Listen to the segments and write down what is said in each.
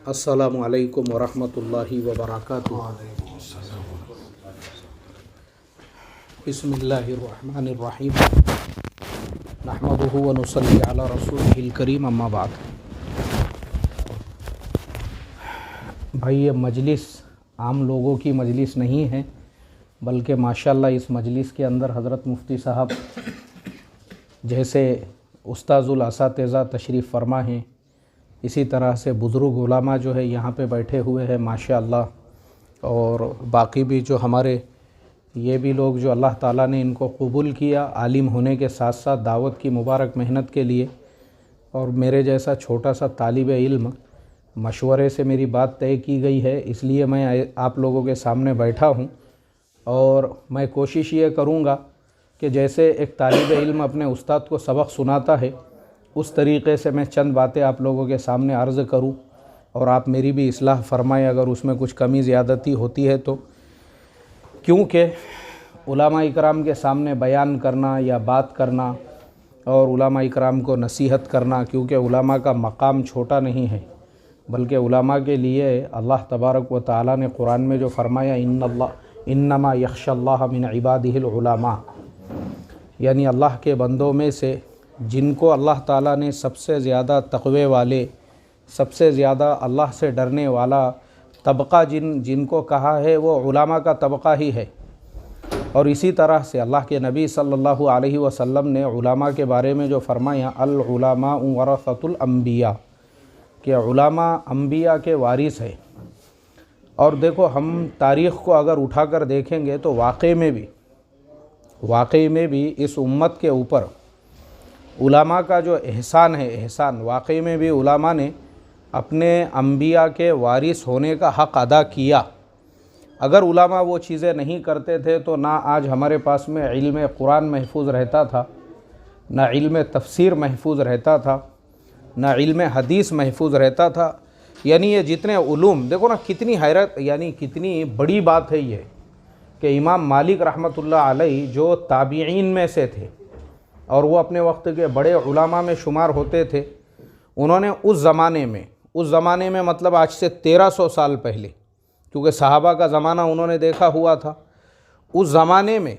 अस्सलामु अलैकुम वरहमतुल्लाहि वबरकातुहू। बिस्मिल्लाहिर्रहमानिर्रहीम। नहमदुहु व नुसल्ली अला रसूलिहिल करीम, अम्मा बाद। भाई, ये मजलिस आम लोगों की मजलिस नहीं है, बल्कि माशाअल्लाह इस मजलिस के अंदर हज़रत मुफ्ती साहब जैसे उस्ताज़ुल असातिज़ा तशरीफ़ फरमा हैं, इसी तरह से बुज़ुर्ग उलमा जो है यहाँ पे बैठे हुए हैं माशाअल्लाह। और बाकी भी जो हमारे ये भी लोग जो अल्लाह ताला ने इनको कबूल किया आलिम होने के साथ साथ दावत की मुबारक मेहनत के लिए, और मेरे जैसा छोटा सा तालिब इल्म मशवरे से मेरी बात तय की गई है, इसलिए मैं आप लोगों के सामने बैठा हूँ। और मैं कोशिश ये करूँगा कि जैसे एक तालिब इल्म अपने उस्ताद को सबक सुनाता है, उस तरीक़े से मैं चंद बातें आप लोगों के सामने अर्ज़ करूं और आप मेरी भी इस्लाह फरमाएं अगर उसमें कुछ कमी ज़्यादती होती है तो। क्योंकि उलमा इकराम के सामने बयान करना या बात करना और उलमा इकराम को नसीहत करना, क्योंकि उलमा का मकाम छोटा नहीं है, बल्कि उलमा के लिए अल्लाह तबारक व तआला ने कुरान में जो फरमाया, इन्नमा यख्शल्लाह मिन इबादिहिल उलमा, यानी अल्लाह के बंदों में से जिनको अल्लाह ताला ने सबसे ज़्यादा तक़वे वाले, सबसे ज़्यादा अल्लाह से डरने वाला तबक़ा जिनको कहा है वो उलमा का तबक़ा ही है। और इसी तरह से अल्लाह के नबी सल्लल्लाहु अलैहि वसल्लम ने उलमा के बारे में जो फरमाया, अल उलमा वरसतुल अंबिया, कि उलमा अंबिया के वारिस है। और देखो, हम तारीख़ को अगर उठाकर देखेंगे तो वाक़ई में भी इस उम्मत के ऊपर उलमा का जो एहसान है, एहसान वाक़ई में भी उलमा ने अपने अंबिया के वारिस होने का हक़ अदा किया। अगर उलमा वो चीज़ें नहीं करते थे तो ना आज हमारे पास में इल्म कुरान महफूज रहता था, ना इल्म तफसीर महफूज रहता था, ना इल्म हदीस महफूज रहता था। यानी ये जितने उलूम, देखो ना कितनी हैरत, यानी कितनी बड़ी बात है ये कि इमाम मालिक रहमतुल्लाह अलैह जो ताबीईन में से थे और वो अपने वक्त के बड़े उलमा में शुमार होते थे, उन्होंने उस ज़माने में मतलब आज से 1300 साल पहले, क्योंकि सहाबा का ज़माना उन्होंने देखा हुआ था, उस ज़माने में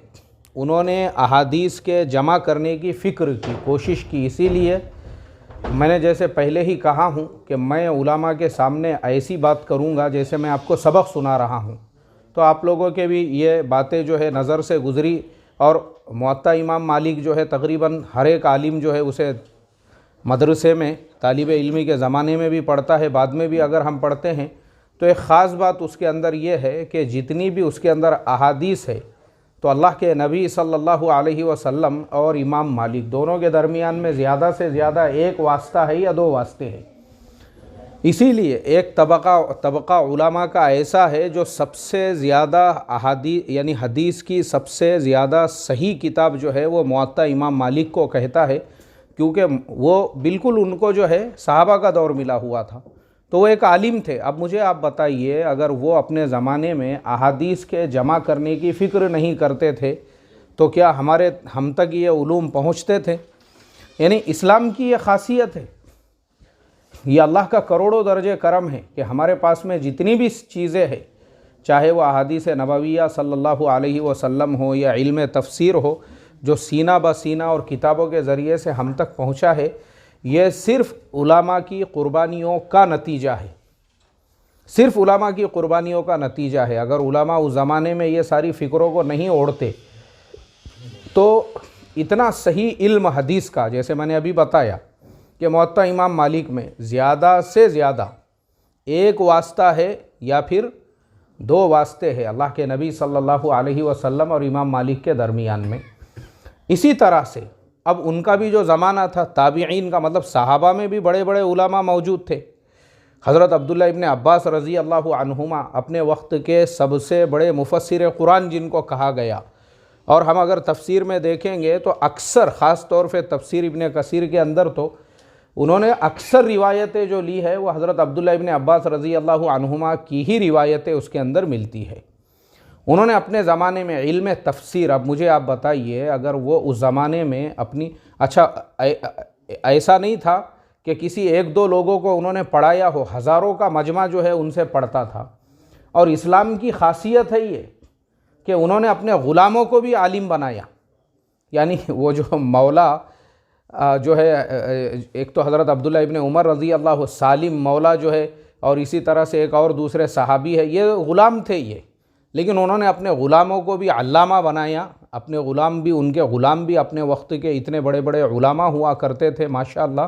उन्होंने अहादीस के जमा करने की फ़िक्र की, कोशिश की। इसीलिए मैंने जैसे पहले ही कहा हूँ कि मैं उलमा के सामने ऐसी बात करूँगा जैसे मैं आपको सबक सुना रहा हूँ, तो आप लोगों के भी ये बातें जो है नज़र से गुज़री। और मुअत्ता इमाम मालिक जो है तकरीबन हर एक आलिम जो है उसे मदरसे में तालिब इल्मी के ज़माने में भी पढ़ता है, बाद में भी अगर हम पढ़ते हैं तो एक ख़ास बात उसके अंदर ये है कि जितनी भी उसके अंदर अहादीस है तो अल्लाह के नबी सल्लल्लाहु अलैहि वसल्लम और इमाम मालिक दोनों के दरमियान में ज़्यादा से ज़्यादा एक वास्ता है या दो वास्ते हैं। इसीलिए एक तबक़ा उलमा का ऐसा है जो सबसे ज़्यादा अहादीस यानी हदीस की सबसे ज़्यादा सही किताब जो है वो मुअत्ता इमाम मालिक को कहता है, क्योंकि वो बिल्कुल उनको जो है सहाबा का दौर मिला हुआ था, तो वो एक आलिम थे। अब मुझे आप बताइए, अगर वो अपने ज़माने में अहादीस के जमा करने की फ़िक्र नहीं करते थे तो क्या हम तक ये उलूम पहुँचते थे? यानी इस्लाम की ये ख़ासियत है, ये अल्लाह का करोड़ों दर्जे करम है कि हमारे पास में जितनी भी चीज़ें हैं, चाहे वह अहादीस नबविया सल्लल्लाहु अलैहि वसल्लम हो या इल्म तफसीर हो, जो सीना ब सीना और किताबों के ज़रिए से हम तक पहुँचा है, ये सिर्फ़ उलमा की क़ुरबानियों का नतीजा है, सिर्फ़ उलमा की क़ुरबानियों का नतीजा है। अगर उलमा उस ज़माने में ये सारी फ़िक्रों को नहीं ओढ़ते तो इतना सही इल्म हदीस का, जैसे मैंने अभी बताया कि मुअत्ता इमाम मालिक में ज़्यादा से ज़्यादा एक वास्ता है या फिर दो वास्ते हैं अल्लाह के नबी सल्लल्लाहु अलैहि वसल्लम और इमाम मालिक के दरमियान में। इसी तरह से अब उनका भी जो ज़माना था ताबीईन का, मतलब सहाबा में भी बड़े बड़े उलमा मौजूद थे। हज़रत अब्दुल्लाह इब्न अब्बास रज़ी अल्लाहु अन्हुमा अपने वक्त के सबसे बड़े मुफस्सिर कुरान जिनको कहा गया, और हम अगर तफसीर में देखेंगे तो अक्सर ख़ास तौर पे तफसीर इब्न कसीर के अंदर तो उन्होंने अक्सर रिवायतें जो ली है वो हज़रत अब्दुल्लाह इब्न अब्बास रज़ी अल्लाहु अन्हुमा की ही रिवायतें उसके अंदर मिलती है। उन्होंने अपने ज़माने में इल्म तफसीर, अब मुझे आप बताइए, अगर वो उस ज़माने में अपनी, अच्छा ऐसा नहीं था कि किसी एक दो लोगों को उन्होंने पढ़ाया हो, हज़ारों का मजमा जो है उनसे पढ़ता था। और इस्लाम की खासियत है ये कि उन्होंने अपने ग़ुलामों को भी आलिम बनाया। यानी वो जो मौला जो है, एक तो हज़रत अब्दुल्ला इब्न उमर रज़ी अल्लाह, सालिम मौला जो है, और इसी तरह से एक और दूसरे सहाबी है, ये ग़ुलाम थे ये, लेकिन उन्होंने अपने ग़ुलामों को भी अल्लामा बनाया। अपने ग़ुलाम भी, उनके ग़ुलाम भी अपने वक्त के इतने बड़े बड़े उलमा हुआ करते थे माशाअल्लाह,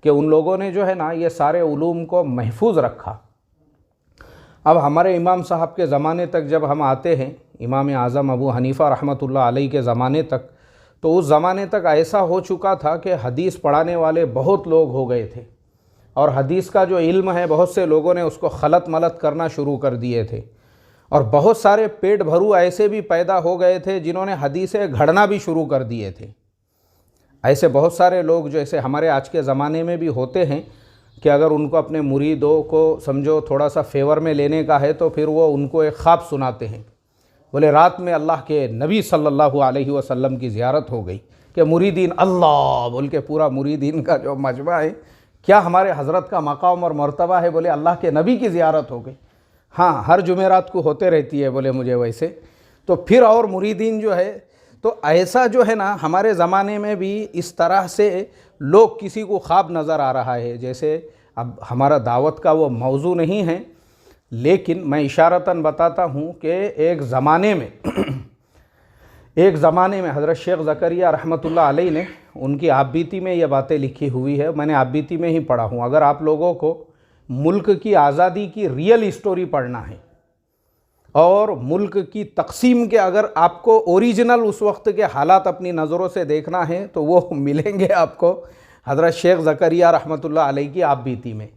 कि उन लोगों ने जो है ना ये सारे उलूम को महफूज रखा। अब हमारे इमाम साहब के ज़माने तक जब हम आते हैं, इमाम आज़म अबू हनीफ़ा रहमतुल्लाह अलैह के ज़माने तक, तो उस ज़माने तक ऐसा हो चुका था कि हदीस पढ़ाने वाले बहुत लोग हो गए थे, और हदीस का जो इल्म है बहुत से लोगों ने उसको खलत मलत करना शुरू कर दिए थे, और बहुत सारे पेट भरू ऐसे भी पैदा हो गए थे जिन्होंने हदीसें घड़ना भी शुरू कर दिए थे। ऐसे बहुत सारे लोग जैसे हमारे आज के ज़माने में भी होते हैं कि अगर उनको अपने मुरीदों को समझो थोड़ा सा फेवर में लेने का है तो फिर वो उनको एक ख्वाब सुनाते हैं, बोले रात में अल्लाह के नबी सल्लल्लाहु अलैहि वसल्लम की ज़ियारत हो गई, कि मुरीदीन अल्लाह बोल के पूरा मुरीदीन का जो मजमा है, क्या हमारे हज़रत का मकाम और मर्तबा है, बोले अल्लाह के नबी की ज़ियारत हो गई। हाँ, हर जुमेरात को होते रहती है बोले मुझे वैसे। तो फिर और मुरीदीन जो है, तो ऐसा जो है ना हमारे ज़माने में भी इस तरह से लोग, किसी को ख्वाब नज़र आ रहा है, जैसे अब हमारा दावत का वो मौजू नहीं है, लेकिन मैं इशारतन बताता हूँ कि एक ज़माने में हज़रत शेख ज़करिया रहमतुल्लाह अलैह ने, उनकी आपबीती में ये बातें लिखी हुई है, मैंने आपबीती में ही पढ़ा हूँ। अगर आप लोगों को मुल्क की आज़ादी की रियल स्टोरी पढ़ना है और मुल्क की तकसीम के अगर आपको ओरिजिनल उस वक्त के हालात अपनी नज़रों से देखना है तो वो मिलेंगे आपको हज़रत शेख ज़करिया रहमतुल्लाह अलैह की आपबीती में।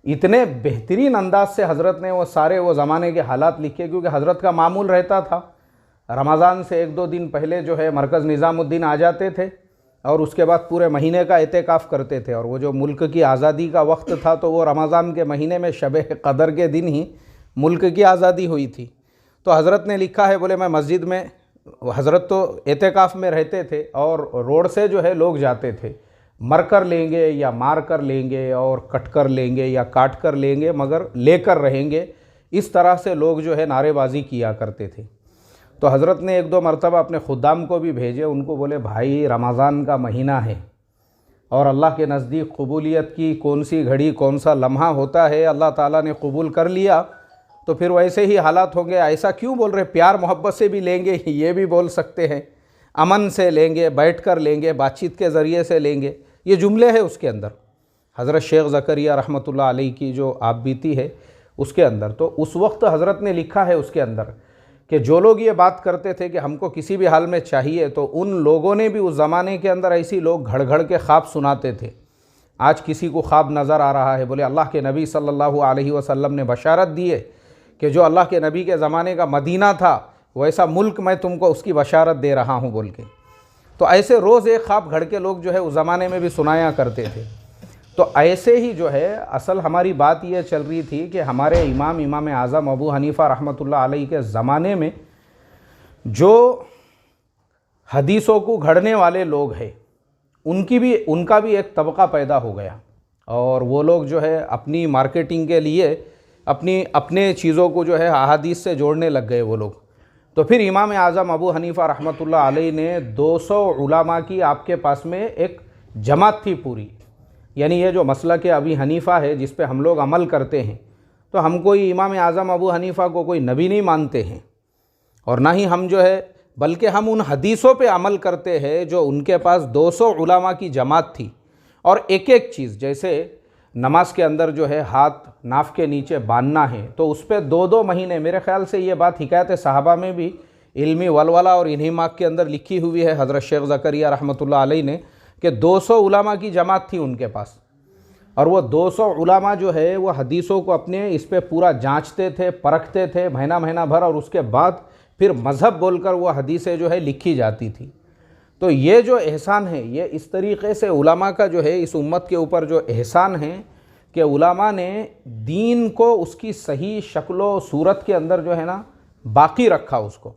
इतने बेहतरीन अंदाज से हज़रत ने वो सारे वो ज़माने के हालात लिखे, क्योंकि हज़रत का मामूल रहता था रमज़ान से एक दो दिन पहले जो है मरकज़ निज़ामुद्दीन आ जाते थे और उसके बाद पूरे महीने का एतेकाफ़ करते थे। और वो जो मुल्क की आज़ादी का वक्त था तो वो रमज़ान के महीने में शब क़दर के दिन ही मुल्क की आज़ादी हुई थी। तो हज़रत ने लिखा है, बोले मैं मस्जिद में, हज़रत तो एतेकाफ़ में रहते थे और रोड से जो है लोग जाते थे, मर कर लेंगे या मार कर लेंगे और कट कर लेंगे या काट कर लेंगे मगर लेकर रहेंगे, इस तरह से लोग जो है नारेबाज़ी किया करते थे। तो हज़रत ने एक दो मरतबा अपने खुदाम को भी भेजे, उनको बोले भाई रमज़ान का महीना है और अल्लाह के नज़दीक कबूलियत की कौन सी घड़ी कौन सा लम्हा होता है, अल्लाह ताला ने कबूल कर लिया तो फिर वैसे ही हालात होंगे। ऐसा क्यों बोल रहे, प्यार मोहब्बत से भी लेंगे, ये भी बोल सकते हैं, अमन से लेंगे, बैठ कर लेंगे, बातचीत के ज़रिए से लेंगे, ये जुमले हैं उसके अंदर। हज़रत शेख ज़करिया रहमतुल्लाह अलैह की जो आपबीती है उसके अंदर, तो उस वक्त हज़रत ने लिखा है उसके अंदर कि जो लोग ये बात करते थे कि हमको किसी भी हाल में चाहिए, तो उन लोगों ने भी उस ज़माने के अंदर ऐसी लोग घड़ घड़ के ख्वाब सुनाते थे। आज किसी को ख्वाब नज़र आ रहा है, बोले अल्लाह के नबी सल्लल्लाहु अलैहि वसल्लम ने बशारत दी है कि जो अल्लाह के नबी के ज़माने का मदीना था वैसा मुल्क मैं तुमको उसकी बशारत दे रहा हूँ बोल के। तो ऐसे रोज़ एक ख्वाब घड़ के लोग जो है उस ज़माने में भी सुनाया करते थे। तो ऐसे ही जो है असल हमारी बात ये चल रही थी कि हमारे इमाम आज़म अबू हनीफ़ा रहमतुल्लाह अलैह के ज़माने में जो हदीसों को घड़ने वाले लोग हैं उनका भी एक तबका पैदा हो गया, और वो लोग जो है अपनी मार्केटिंग के लिए अपने चीज़ों को जो है अहादीस से जोड़ने लग गए वो लोग। तो फिर इमाम आज़म अबू हनीफ़ा रहमतुल्लाह अलैह ने 200 उलमा की आपके पास में एक जमात थी पूरी, यानी ये जो मसलक अबी हनीफ़ा है जिस पे हम लोग अमल करते हैं, तो हम कोई इमाम आज़म अबू हनीफ़ा को कोई नबी नहीं मानते हैं और ना ही हम जो है, बल्कि हम उन हदीसों पे अमल करते हैं जो उनके पास 200 उलमा की जमात थी। और एक एक चीज़, जैसे नमाज के अंदर जो है हाथ नाफ के नीचे बांधना है तो उस पर 2-2 महीने, मेरे ख़्याल से ये बात हिकायत सहाबा में भी इल्मी वलवला और इन्हीं माक के अंदर लिखी हुई है हज़रत शेख ज़करिया रहमतुल्लाह अलैह ने, कि 200 उलमा की जमात थी उनके पास, और वो 200 उलमा जो है वो हदीसों को अपने इस पे पूरा जांचते थे, परखते थे महीना महीना भर, और उसके बाद फिर मज़हब बोलकर वो हदीसें जो है लिखी जाती थी। तो ये जो एहसान है, ये इस तरीक़े से उलमा का जो है इस उम्मत के ऊपर जो एहसान है कि उलमा ने दीन को उसकी सही शक्ल सूरत के अंदर जो है ना बाकी रखा उसको।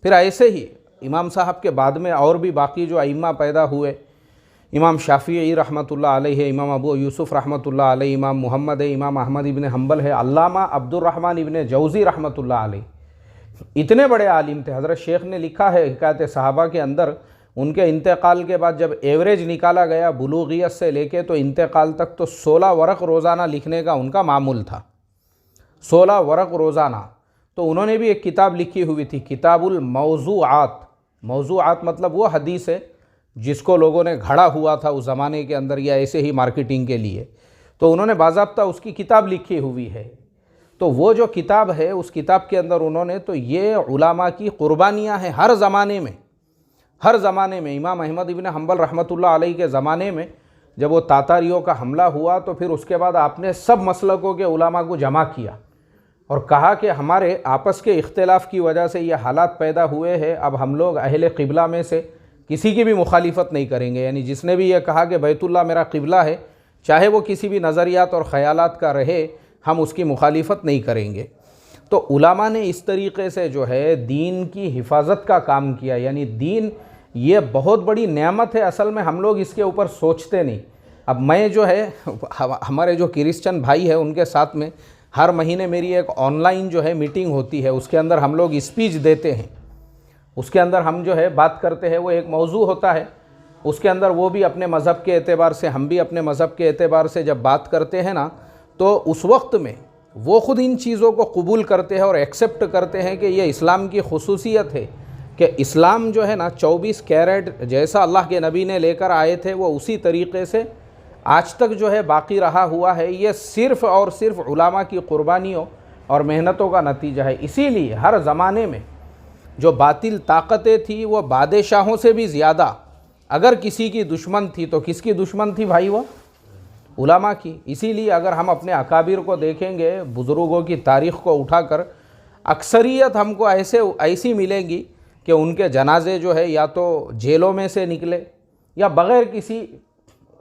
फिर ऐसे ही इमाम साहब के बाद में और भी बाकी जो अइम्मा पैदा हुए, इमाम शाफ़िई रहमतुल्लाह अलैहि है, इमाम अबू यूसुफ़ रहमतुल्लाह अलैहि, इमाम मोहम्मद है, इमाम अहमद इब्न हम्बल है, अल्लामा अब्दुर्रहमान इब्न जौज़ी रहमतुल्लाह अलैहि, इतने बड़े आलिम थे। हज़रत शेख ने लिखा है हिकायत सहाबा के अंदर, उनके इंतकाल के बाद जब एवरेज निकाला गया बुलूगियत से लेके तो इंतकाल तक, तो 16 वरक़ रोज़ाना लिखने का उनका मामूल था, 16 वरक़ रोज़ाना। तो उन्होंने भी एक किताब लिखी हुई थी, किताबुल मौज़ूआत। मौज़ूआत मतलब वो हदीस है जिसको लोगों ने घड़ा हुआ था उस ज़माने के अंदर, या ऐसे ही मार्केटिंग के लिए, तो उन्होंने बाज़ाब्ता उसकी किताब लिखी हुई है। तो वो जो किताब है, उस किताब के अंदर उन्होंने तो ये उलामा की क़ुरबानियाँ हैं हर ज़माने में, हर ज़माने में। इमाम अहमद इब्न हम्बल रहमतुल्लाह अलैहि के ज़माने में जब वो तातारियों का हमला हुआ, तो फिर उसके बाद आपने सब मसलकों के उलामा को जमा किया और कहा कि हमारे आपस के इख्तिलाफ़ की वजह से ये हालात पैदा हुए हैं, अब हम लोग अहले क़िबला में से किसी की भी मुखालिफत नहीं करेंगे। यानी जिसने भी ये कहा कि बैतुल्लाह मेरा क़िबला है, चाहे वो किसी भी नज़रियात और ख़यालात का रहे, हम उसकी मुखालिफत नहीं करेंगे। तो उलामा ने इस तरीक़े से जो है दीन की हिफाजत का काम किया। यानी दीन ये बहुत बड़ी नेमत है, असल में हम लोग इसके ऊपर सोचते नहीं। अब मैं जो है हमारे जो क्रिश्चन भाई है उनके साथ में हर महीने मेरी एक ऑनलाइन जो है मीटिंग होती है, उसके अंदर हम लोग स्पीच देते हैं, उसके अंदर हम जो है बात करते हैं, वो एक मौजू होता है, उसके अंदर वो भी अपने मज़हब के एतबार से, हम भी अपने मज़हब के एतबार से जब बात करते हैं ना, तो उस वक्त में वो ख़ुद इन चीज़ों को कबूल करते हैं और एक्सेप्ट करते हैं कि ये इस्लाम की खुसूसियत है कि इस्लाम जो है ना 24 कैरेट जैसा अल्लाह के नबी ने लेकर आए थे, वो उसी तरीक़े से आज तक जो है बाकी रहा हुआ है। ये सिर्फ़ और सिर्फ उलामा की क़ुरबानियों और मेहनतों का नतीजा है। इसीलिए हर ज़माने में जो बातिल ताकतें थी वो बादशाहों से भी ज़्यादा अगर किसी की दुश्मन थी, तो किसकी दुश्मन थी भाई? वो उलामा की। इसीलिए अगर हम अपने अकाबिर को देखेंगे, बुज़ुर्गों की तारीख़ को उठाकर, अक्सरियत हमको ऐसी मिलेंगी कि उनके जनाजे जो है या तो जेलों में से निकले या बग़ैर किसी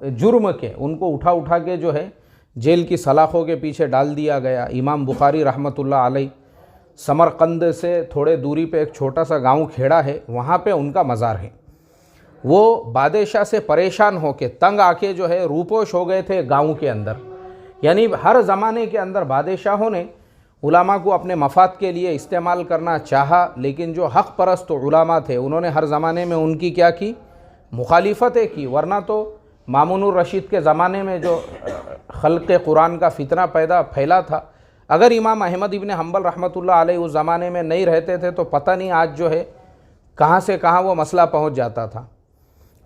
जुर्म के उनको उठा के जो है जेल की सलाखों के पीछे डाल दिया गया। इमाम बुखारी रहमतुल्लाह अलैह, समरकंद से थोड़े दूरी पे एक छोटा सा गांव खेड़ा है, वहाँ पे उनका मज़ार है। वो बादशाह से परेशान होके, तंग आके जो है रूपोश हो गए थे गांव के अंदर। यानी हर ज़माने के अंदर बादशाहों ने उलामा को अपने मफाद के लिए इस्तेमाल करना चाहा, लेकिन जो हक़ परस्त उलामा थे उन्होंने हर ज़माने में उनकी क्या की? मुखालिफतें की। वरना तो मामूनुर रशीद के ज़माने में जो खल्क़े कुरान का फितना फैला था, अगर इमाम अहमद इब्न हम्बल रहमतुल्लाह अलैहि उस ज़माने में नहीं रहते थे तो पता नहीं आज जो है कहाँ से कहाँ वो मसला पहुँच जाता था।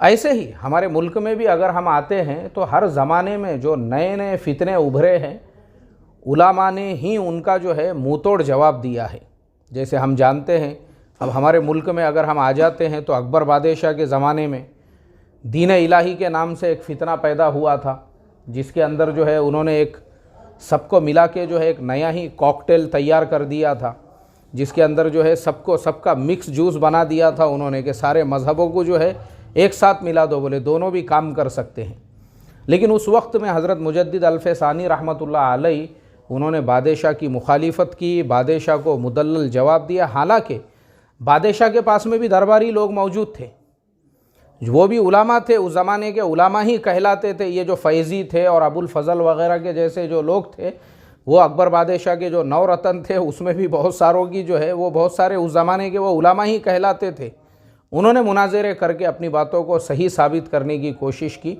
ऐसे ही हमारे मुल्क में भी अगर हम आते हैं तो हर ज़माने में जो नए नए फितने उभरे हैं, उलामा ने ही उनका जो है मुँह तोड़ जवाब दिया है। जैसे हम जानते हैं, अब हमारे मुल्क में अगर हम आ जाते हैं तो अकबर बादशाह के ज़माने में दीन इलाही के नाम से एक फ़ितना पैदा हुआ था, जिसके अंदर जो है उन्होंने एक सबको मिला के जो है एक नया ही कॉकटेल तैयार कर दिया था, जिसके अंदर जो है सबका मिक्स जूस बना दिया था उन्होंने, कि सारे मज़हबों को जो है एक साथ मिला दो, बोले दोनों भी काम कर सकते हैं। लेकिन उस वक्त में हज़रत मुजद्दिद अल्फ़सानी रहमतुल्लाह अलैहि उन्होंने बादशाह की मुखालिफत की, बादशाह को मुदल्लल जवाब दिया। हालांकि बादशाह के पास में भी दरबारी लोग मौजूद थे, वो भी उलामा थे, उस ज़माने के उलामा ही कहलाते थे। ये जो फैज़ी थे और अबुल फ़ज़ल वग़ैरह के जैसे जो लोग थे, वो अकबर बादशाह के जो 9 रतन थे उसमें भी बहुत सारों की जो है वो बहुत सारे उस ज़माने के वो उलामा ही कहलाते थे। उन्होंने मुनाज़रे करके अपनी बातों को सही साबित करने की कोशिश की,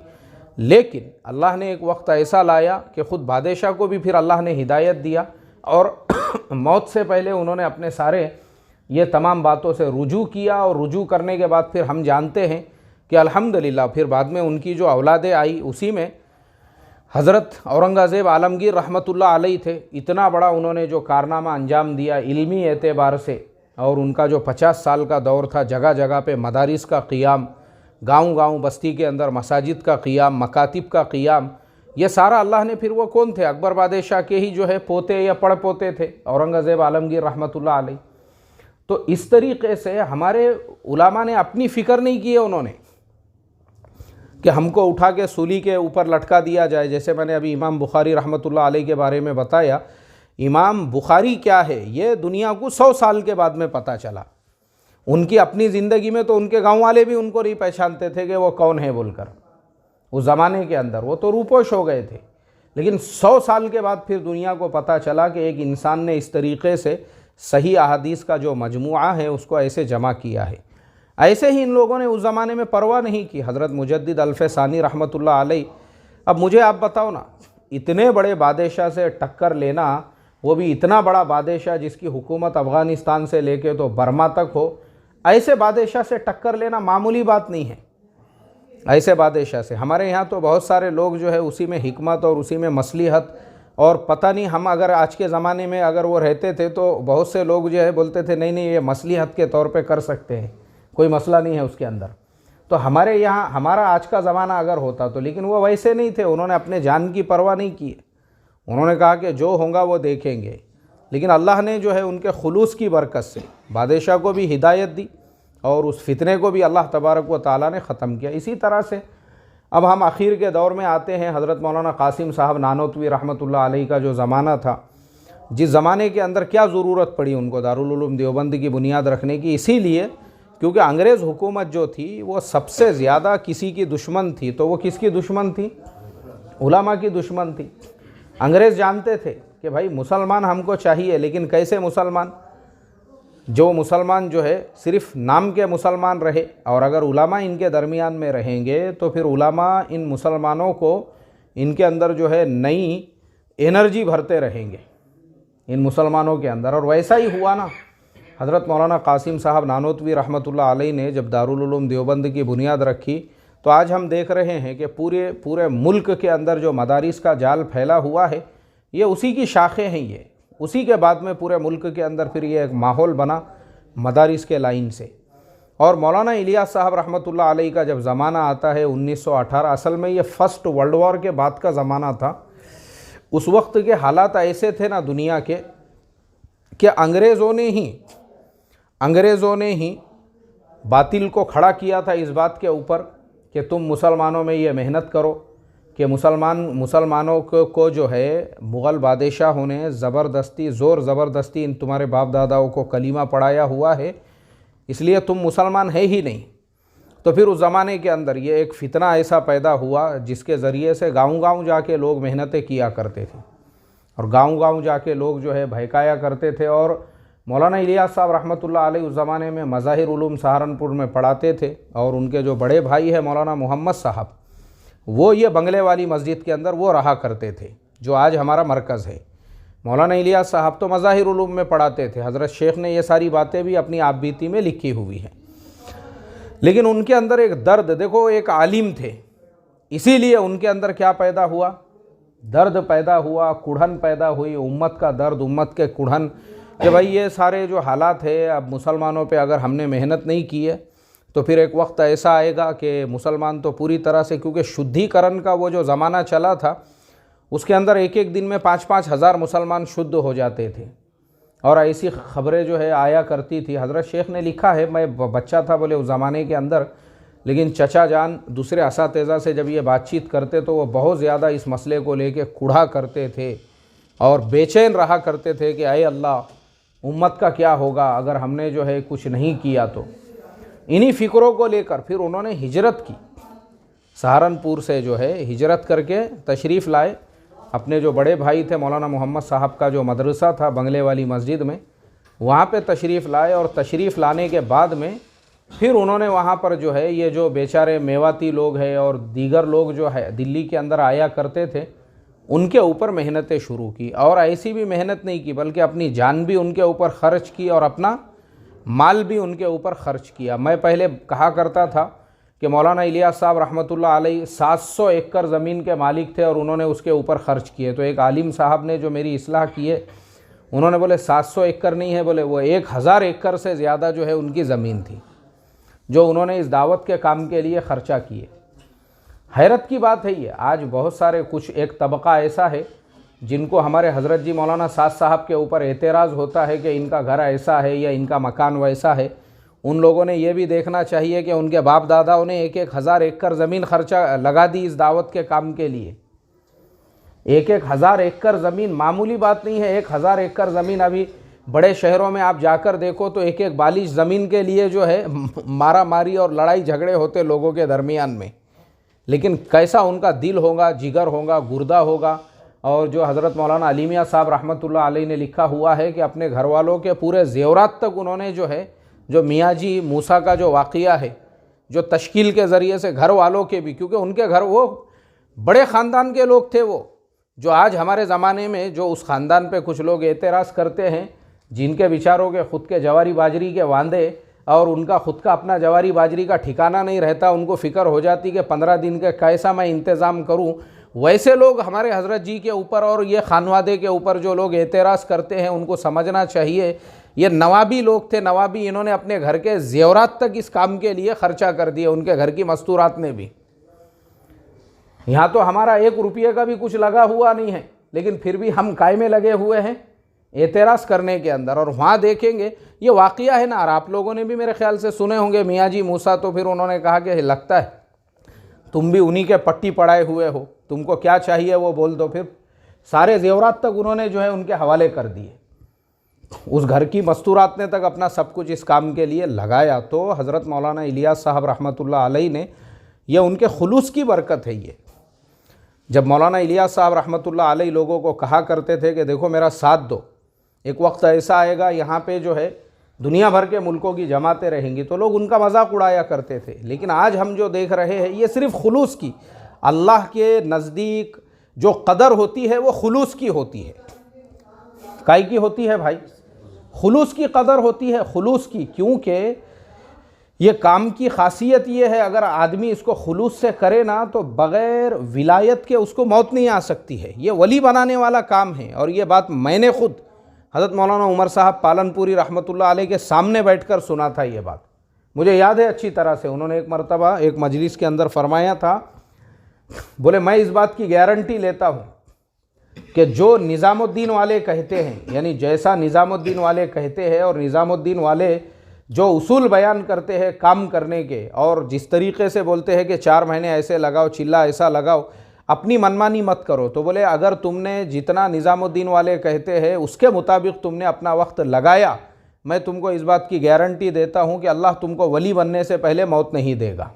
लेकिन अल्लाह ने एक वक्त ऐसा लाया कि ख़ुद बादशाह को भी फिर अल्लाह ने हिदायत दिया और मौत से पहले उन्होंने अपने सारे ये तमाम बातों से रुजू किया। और रुजू करने के बाद फिर हम जानते हैं कि अल्हम्दुलिल्लाह फिर बाद में उनकी जो औलादें आई, उसी में हज़रत औरंगज़ेब आलमगीर रहमतुल्लाह अलैहि थे। इतना बड़ा उन्होंने जो कारनामा अंजाम दिया इल्मी एतबार से, और उनका जो 50 साल का दौर था, जगह जगह पे मदारिस का क़ियाम, गांव-गांव बस्ती के अंदर मसाजिद का क़ियाम, मकातिब का क़ियाम, ये सारा अल्लाह ने फिर वो कौन थे? अकबर बादशाह के ही जो है पोते या पड़ पोते थे, औरंगज़ेब आलमगीर रहमतुल्लाह अलैहि। तो इस तरीक़े से हमारे उलामा ने अपनी फ़िक्र नहीं की है उन्होंने कि हमको उठा के सूली के ऊपर लटका दिया जाए। जैसे मैंने अभी इमाम बुखारी रहमतुल्लाह अलैहि के बारे में बताया, इमाम बुखारी क्या है ये दुनिया को 100 साल के बाद में पता चला। उनकी अपनी ज़िंदगी में तो उनके गांव वाले भी उनको नहीं पहचानते थे कि वो कौन है बोलकर। उस ज़माने के अंदर वो तो रूपोश हो गए थे, लेकिन 100 साल के बाद फिर दुनिया को पता चला कि एक इंसान ने इस तरीक़े से सही अहादीस का जो मजमुआ है उसको ऐसे जमा किया है। ऐसे ही इन लोगों ने उस ज़माने में परवाह नहीं की। हज़रत मुजद्दिद अल्फ़सानी रहमतुल्लाह अलैह, अब मुझे आप बताओ ना, इतने बड़े बादशाह से टक्कर लेना, वो भी इतना बड़ा बादशाह जिसकी हुकूमत अफ़गानिस्तान से लेके तो बर्मा तक हो, ऐसे बादशाह से टक्कर लेना मामूली बात नहीं है। ऐसे बादशाह से हमारे यहाँ तो बहुत सारे लोग जो है उसी में हिकमत और उसी में मसलिहत, और पता नहीं हम अगर आज के ज़माने में अगर वो रहते थे तो बहुत से लोग जो है बोलते थे नहीं नहीं ये मसलिहत के तौर पे कर सकते हैं, कोई मसला नहीं है उसके अंदर। तो हमारे यहाँ हमारा आज का ज़माना अगर होता तो, लेकिन वो वैसे नहीं थे, उन्होंने अपने जान की परवाह नहीं की। उन्होंने कहा कि जो होगा वो देखेंगे। लेकिन अल्लाह ने जो है उनके खुलूस की बरकत से बादशाह को भी हिदायत दी और उस फितने को भी अल्लाह तबारक व ताला ने ख़त्म किया। इसी तरह से अब हम आखिर के दौर में आते हैं। हज़रत मौलाना कासिम साहब नानोतवी रहमतुल्लाह अलैह का जो ज़माना था, जिस ज़माने के अंदर क्या ज़रूरत पड़ी उनको दारुल उलूम देवबंद की बुनियाद रखने की, इसीलिए क्योंकि अंग्रेज़ हुकूमत जो थी वो सबसे ज़्यादा किसी की दुश्मन थी। तो वो किसकी दुश्मन थी? उलमा की दुश्मन थी। अंग्रेज़ जानते थे कि भाई मुसलमान हमको चाहिए, लेकिन कैसे मुसलमान? जो मुसलमान जो है सिर्फ़ नाम के मुसलमान रहे, और अगर उलमा इनके दरमियान में रहेंगे तो फिर उलमा इन मुसलमानों को इनके अंदर जो है नई एनर्जी भरते रहेंगे इन मुसलमानों के अंदर। और वैसा ही हुआ ना। हज़रत मौलाना कासिम साहब नानोतवी रहमतुल्लाह अलैह ने जब दारुल उलूम देवबंद की बुनियाद रखी, तो आज हम देख रहे हैं कि पूरे मुल्क के अंदर जो मदारिस का जाल फैला हुआ है, ये उसी की शाखें हैं। ये उसी के बाद में पूरे मुल्क के अंदर फिर ये एक माहौल बना मदारिस के लाइन से। और मौलाना इलियास साहब रहमतुल्लाह अलैह का जब ज़माना आता है 1918, असल में ये फर्स्ट वर्ल्ड वॉर के बाद का ज़माना था। उस वक्त के हालात ऐसे थे ना दुनिया के कि अंग्रेज़ों ने ही बातिल को खड़ा किया था इस बात के ऊपर कि तुम मुसलमानों में ये मेहनत करो कि मुसलमानों को जो है मुग़ल बादशाहों ने ज़ोर ज़बरदस्ती इन तुम्हारे बाप दादाओं को कलीमा पढ़ाया हुआ है, इसलिए तुम मुसलमान है ही नहीं। तो फिर उस ज़माने के अंदर ये एक फ़ितना ऐसा पैदा हुआ जिसके ज़रिए से गांव-गांव जाके लोग मेहनतें किया करते थे और गांव-गांव जाके लोग जो है बहकाया करते थे। और मौलाना इलियास साहब रहमतुल्लाह अलैह उस ज़माने में मज़ाहिर उलूम सहारनपुर में पढ़ाते थे, और उनके जो बड़े भाई है मौलाना मोहम्मद साहब, वो ये बंगले वाली मस्जिद के अंदर वो रहा करते थे जो आज हमारा मरकज़ है। मौलाना इलियास साहब तो मज़ाहिर उलूम में पढ़ाते थे। हज़रत शेख ने ये सारी बातें भी अपनी आप बीती में लिखी हुई हैं। लेकिन उनके अंदर एक दर्द, देखो एक आलिम थे, इसीलिए उनके अंदर क्या पैदा हुआ? दर्द पैदा हुआ, कुढ़न पैदा हुई, उम्मत का दर्द, उम्मत के कुढ़न कि भाई ये सारे जो हालात है, अब मुसलमानों पे अगर हमने मेहनत नहीं की है तो फिर एक वक्त ऐसा आएगा कि मुसलमान तो पूरी तरह से, क्योंकि शुद्धिकरण का वो जो ज़माना चला था उसके अंदर एक एक दिन में 5-5 हज़ार मुसलमान शुद्ध हो जाते थे, और ऐसी ख़बरें जो है आया करती थी। हज़रत शेख ने लिखा है, मैं बच्चा था बोले उस ज़माने के अंदर, लेकिन चचा जान दूसरे असातिज़ा से जब ये बातचीत करते तो वो बहुत ज़्यादा इस मसले को लेके कुढ़ा करते थे और बेचैन रहा करते थे कि अय अल्लाह, उम्मत का क्या होगा अगर हमने जो है कुछ नहीं किया तो। इन्हीं फ़िक्रों को लेकर फिर उन्होंने हिजरत की, सहारनपुर से जो है हिजरत करके तशरीफ़ लाए। अपने जो बड़े भाई थे मौलाना मोहम्मद साहब का जो मदरसा था बंगले वाली मस्जिद में, वहाँ पे तशरीफ़ लाए, और तशरीफ़ लाने के बाद में फिर उन्होंने वहाँ पर जो है ये जो बेचारे मेवाती लोग हैं और दीगर लोग जो है दिल्ली के अंदर आया करते थे, उनके ऊपर मेहनतें शुरू की। और ऐसी भी मेहनत नहीं की बल्कि अपनी जान भी उनके ऊपर ख़र्च की और अपना माल भी उनके ऊपर ख़र्च किया। मैं पहले कहा करता था कि मौलाना इलियास साहब रहमतुल्लाह अलैह 700 एकड़ ज़मीन के मालिक थे और उन्होंने उसके ऊपर ख़र्च किए। तो एक आलिम साहब ने जो मेरी इस्लाह की है, उन्होंने बोले 700 एकड़ नहीं है, बोले वो 1000 एकड़ से ज़्यादा जो है उनकी ज़मीन थी जो उन्होंने इस दावत के काम के लिए ख़र्चा किए। हैरत की बात है ये, आज बहुत सारे कुछ एक तबका ऐसा है जिनको हमारे हज़रत जी मौलाना साद साहब के ऊपर एतराज़ होता है कि इनका घर ऐसा है या इनका मकान वैसा है। उन लोगों ने ये भी देखना चाहिए कि उनके बाप दादाओं ने 1-1 एकड़ ज़मीन खर्चा लगा दी इस दावत के काम के लिए। 1-1 एकड़ ज़मीन मामूली बात नहीं है। 1000 एकड़ ज़मीन अभी बड़े शहरों में आप जाकर देखो तो 1-1 बालिश ज़मीन के लिए जो है मारा मारी और लड़ाई झगड़े होते लोगों के दरमियान में। लेकिन कैसा उनका दिल होगा, जिगर होगा, गुर्दा होगा। और जो हज़रत मौलाना अली मियां साहब रहमतुल्लाह अलैह ने लिखा हुआ है कि अपने घर वालों के पूरे ज़ेवरात तक उन्होंने जो है, जो मियाँ जी मूसा का जो वाक़िया है, जो तश्कील के ज़रिए से घर वालों के भी, क्योंकि उनके घर वो बड़े ख़ानदान के लोग थे, वो जो आज हमारे ज़माने में जो उस ख़ानदान पे कुछ लोग एतराज़ करते हैं, जिनके बेचारों के ख़ुद के जवारी बाजरी के वांदे और उनका ख़ुद का अपना जवारी बाजरी का ठिकाना नहीं रहता, उनको फ़िक्र हो जाती कि 15 दिन के कैसा मैं इंतज़ाम करूं, वैसे लोग हमारे हज़रत जी के ऊपर और ये खानवादे के ऊपर जो लोग एतराज़ करते हैं, उनको समझना चाहिए ये नवाबी लोग थे, नवाबी। इन्होंने अपने घर के ज़ेवरात तक इस काम के लिए ख़र्चा कर दिए, उनके घर की मस्तूरात ने भी। यहाँ तो हमारा 1 रुपये का भी कुछ लगा हुआ नहीं है, लेकिन फिर भी हम कायमे लगे हुए हैं एतराज़ करने के अंदर। और वहाँ देखेंगे ये वाक़िया है ना, और आप लोगों ने भी मेरे ख्याल से सुने होंगे मियाँ जी मूसा, तो फिर उन्होंने कहा कि लगता है तुम भी उन्हीं के पट्टी पड़ाए हुए हो, तुमको क्या चाहिए वो बोल दो। फिर सारे ज़ेवरात तक उन्होंने जो है उनके हवाले कर दिए, उस घर की मस्तूरात ने तक अपना सब कुछ इस काम के लिए लगाया। तो हज़रत मौलाना इलियास साहब रहमतुल्लाह अलैह ने, ये उनके खुलूस की बरकत है। ये जब मौलाना इलियास साहब रहमतुल्लाह अलैह लोगों को कहा करते थे कि देखो मेरा साथ दो, एक वक्त ऐसा आएगा यहाँ पे जो है दुनिया भर के मुल्कों की जमातें रहेंगी, तो लोग उनका मजाक उड़ाया करते थे। लेकिन आज हम जो देख रहे हैं ये सिर्फ़ खुलूस की, अल्लाह के नज़दीक जो कदर होती है वो खुलूस की होती है। काई की होती है भाई? खुलूस की कदर होती है, खुलूस की। क्योंकि ये काम की खासियत ये है, अगर आदमी इसको खुलूस से करे ना तो बग़ैर विलायत के उसको मौत नहीं आ सकती है। ये वली बनाने वाला काम है। और ये बात मैंने खुद हज़रत मौलाना उमर साहब पालनपुरी रहमतुल्लाह अलैह के सामने बैठकर सुना था। ये बात मुझे याद है अच्छी तरह से। उन्होंने एक मरतबा एक मजलिस के अंदर फरमाया था, बोले मैं इस बात की गारंटी लेता हूँ कि जो निज़ामुद्दीन वाले कहते हैं, यानी जैसा निज़ामुद्दीन वाले कहते हैं और निज़ामुद्दीन वाले जो उसूल बयान करते हैं काम करने के, और जिस तरीक़े से बोलते हैं कि 4 महीने ऐसे लगाओ, चिल्ला ऐसा लगाओ, अपनी मनमानी मत करो। तो बोले अगर तुमने जितना निज़ामुद्दीन वाले कहते हैं उसके मुताबिक तुमने अपना वक्त लगाया, मैं तुमको इस बात की गारंटी देता हूँ कि अल्लाह तुमको वली बनने से पहले मौत नहीं देगा।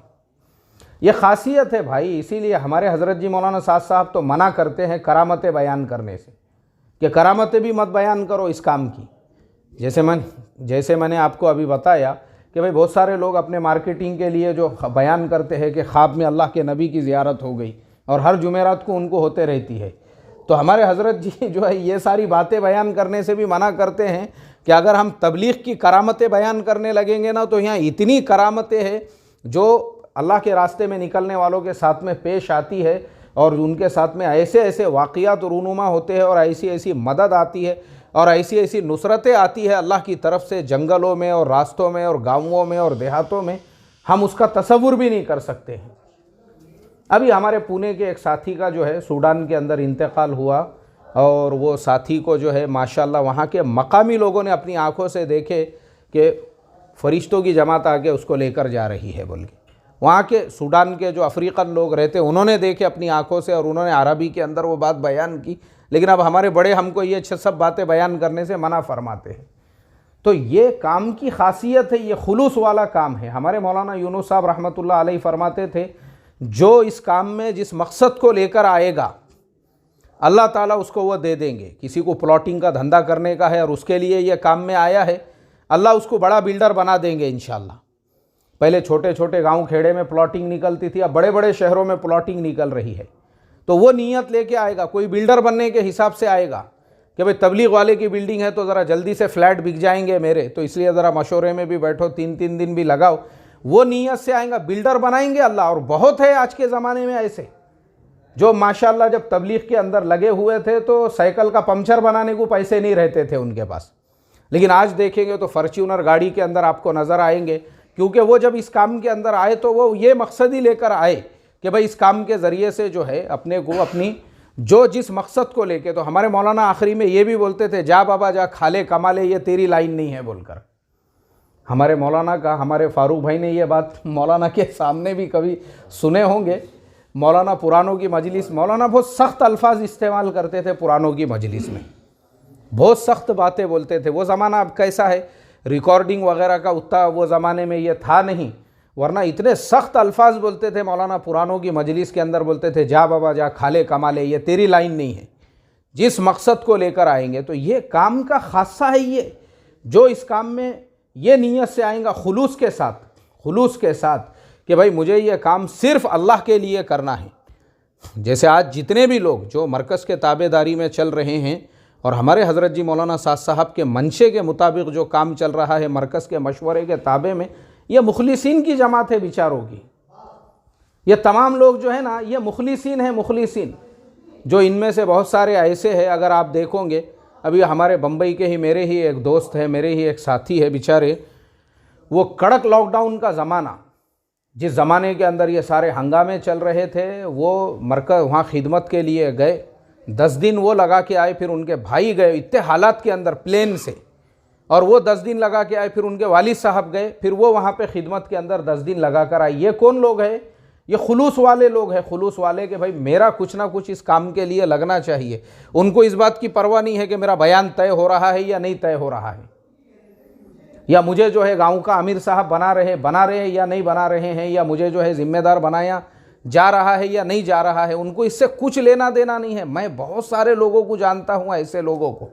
ये खासियत है भाई। इसीलिए हमारे हज़रत जी मौलाना साद साहब तो मना करते हैं करामतें बयान करने से, कि करामतें भी मत बयान करो इस काम की। जैसे मैंने आपको अभी बताया कि भाई बहुत सारे लोग अपने मार्केटिंग के लिए जो बयान करते हैं कि ख्वाब में अल्लाह के नबी की ज़ियारत हो गई और हर जुमेरात को उनको होते रहती है, तो हमारे हज़रत जी जो है ये सारी बातें बयान करने से भी मना करते हैं कि अगर हम तबलीग की करामतें बयान करने लगेंगे ना, तो यहाँ इतनी करामतें हैं जो अल्लाह के रास्ते में निकलने वालों के साथ में पेश आती है, और उनके साथ में ऐसे ऐसे वाक़ियात रूनुमा होते हैं, और ऐसी ऐसी मदद आती है, और ऐसी ऐसी नुसरतें आती है अल्लाह की तरफ से, जंगलों में और रास्तों में और गाँवों में और देहातों में, हम उसका तसव्वुर भी नहीं कर सकते हैं। अभी हमारे पुणे के एक साथी का जो है सूडान के अंदर इंतकाल हुआ, और वो साथी को जो है माशाल्लाह वहाँ के मकामी लोगों ने अपनी आँखों से देखे कि फ़रिश्तों की जमात आके उसको लेकर जा रही है बोल के। वहाँ के सूडान के जो अफ्रीकन लोग रहते उन्होंने देखे अपनी आँखों से, और उन्होंने अरबी के अंदर वो बात बयान की। लेकिन अब हमारे बड़े हमको ये सब बातें बयान करने से मना फरमाते हैं। तो ये काम की खासियत है, ये खुलूस वाला काम है। हमारे मौलाना यूनुस साहब रहमतुल्लाह अलैह फरमाते थे, जो इस काम में जिस मकसद को लेकर आएगा अल्लाह ताला उसको वो दे देंगे। किसी को प्लॉटिंग का धंधा करने का है और उसके लिए ये काम में आया है, अल्लाह उसको बड़ा बिल्डर बना देंगे इंशाअल्लाह। पहले छोटे छोटे गांव खेड़े में प्लॉटिंग निकलती थी, अब बड़े बड़े शहरों में प्लॉटिंग निकल रही है। तो वो नीयत लेके आएगा, कोई बिल्डर बनने के हिसाब से आएगा कि भाई तबलीग वाले की बिल्डिंग है तो ज़रा जल्दी से फ्लैट बिक जाएंगे मेरे, तो इसलिए ज़रा मशवरे में भी बैठो, 3-3 दिन भी लगाओ, वो नीयत से आएगा, बिल्डर बनाएंगे अल्लाह। और बहुत है आज के ज़माने में ऐसे जो माशाल्लाह जब तबलीग के अंदर लगे हुए थे तो साइकिल का पंचर बनाने को पैसे नहीं रहते थे उनके पास, लेकिन आज देखेंगे तो फॉर्च्यूनर गाड़ी के अंदर आपको नज़र आएंगे। क्योंकि वो जब इस काम के अंदर आए तो वो ये मकसद ही लेकर आए कि भाई इस काम के ज़रिए से जो है अपने को अपनी जो जिस मकसद को लेके, तो हमारे मौलाना आखिरी में ये भी बोलते थे, जा बाबा जा खा ले कमा ले, ये तेरी लाइन नहीं है बोलकर। हमारे मौलाना का, हमारे फारूक भाई ने ये बात मौलाना के सामने भी कभी सुने होंगे। मौलाना पुरानों की मजलिस, मौलाना बहुत सख्त अल्फाज इस्तेमाल करते थे पुरानों की मजलिस में, बहुत सख्त बातें बोलते थे। वो ज़माना अब कैसा है, रिकॉर्डिंग वगैरह का उतना वो ज़माने में ये था नहीं। वरना इतने सख्त अल्फाज बोलते थे मौलाना, पुरानों की मजलिस के अंदर बोलते थे, जा बाबा जा, खा ले कमा ले, ये तेरी लाइन नहीं है। जिस मकसद को लेकर आएंगे, तो ये काम का खासा है ये, जो इस काम में ये नीयत से आएगा खुलूस के साथ कि भाई मुझे ये काम सिर्फ अल्लाह के लिए करना है। जैसे आज जितने भी लोग जो मरकज़ के ताबेदारी में चल रहे हैं और हमारे हज़रत जी मौलाना साद साहब के मंशे के मुताबिक जो काम चल रहा है मरकज़ के मशवरे के ताबे में, ये मुखलिसीन की जमात है बेचारों की। ये तमाम लोग जो है ना, ये मुखलिसीन है, मुखलिसीन। जो इनमें से बहुत सारे ऐसे हैं, अगर आप देखोगे, अभी हमारे बम्बई के ही मेरे ही एक दोस्त है, मेरे ही एक साथी है बेचारे, वो कड़क लॉकडाउन का ज़माना, जिस ज़माने के अंदर ये सारे हंगामे चल रहे थे, वो मरकज़ वहाँ खिदमत के लिए गए। 10 दिन वो लगा के आए, फिर उनके भाई गए इतने हालात के अंदर प्लेन से, और वो 10 दिन लगा के आए, फिर उनके वालिद साहब गए, फिर वो वहाँ पे खिदमत के अंदर 10 दिन लगा कर आए। ये कौन लोग हैं? ये खुलूस वाले लोग हैं, खुलूस वाले कि भाई मेरा कुछ ना कुछ इस काम के लिए लगना चाहिए। उनको इस बात की परवाह नहीं है कि मेरा बयान तय हो रहा है या नहीं तय हो रहा है, या मुझे जो है गांव का अमीर साहब बना रहे हैं या नहीं बना रहे हैं, या मुझे जो है ज़िम्मेदार बनाया जा रहा है या नहीं जा रहा है। उनको इससे कुछ लेना देना नहीं है। मैं बहुत सारे लोगों को जानता हूँ, ऐसे लोगों को,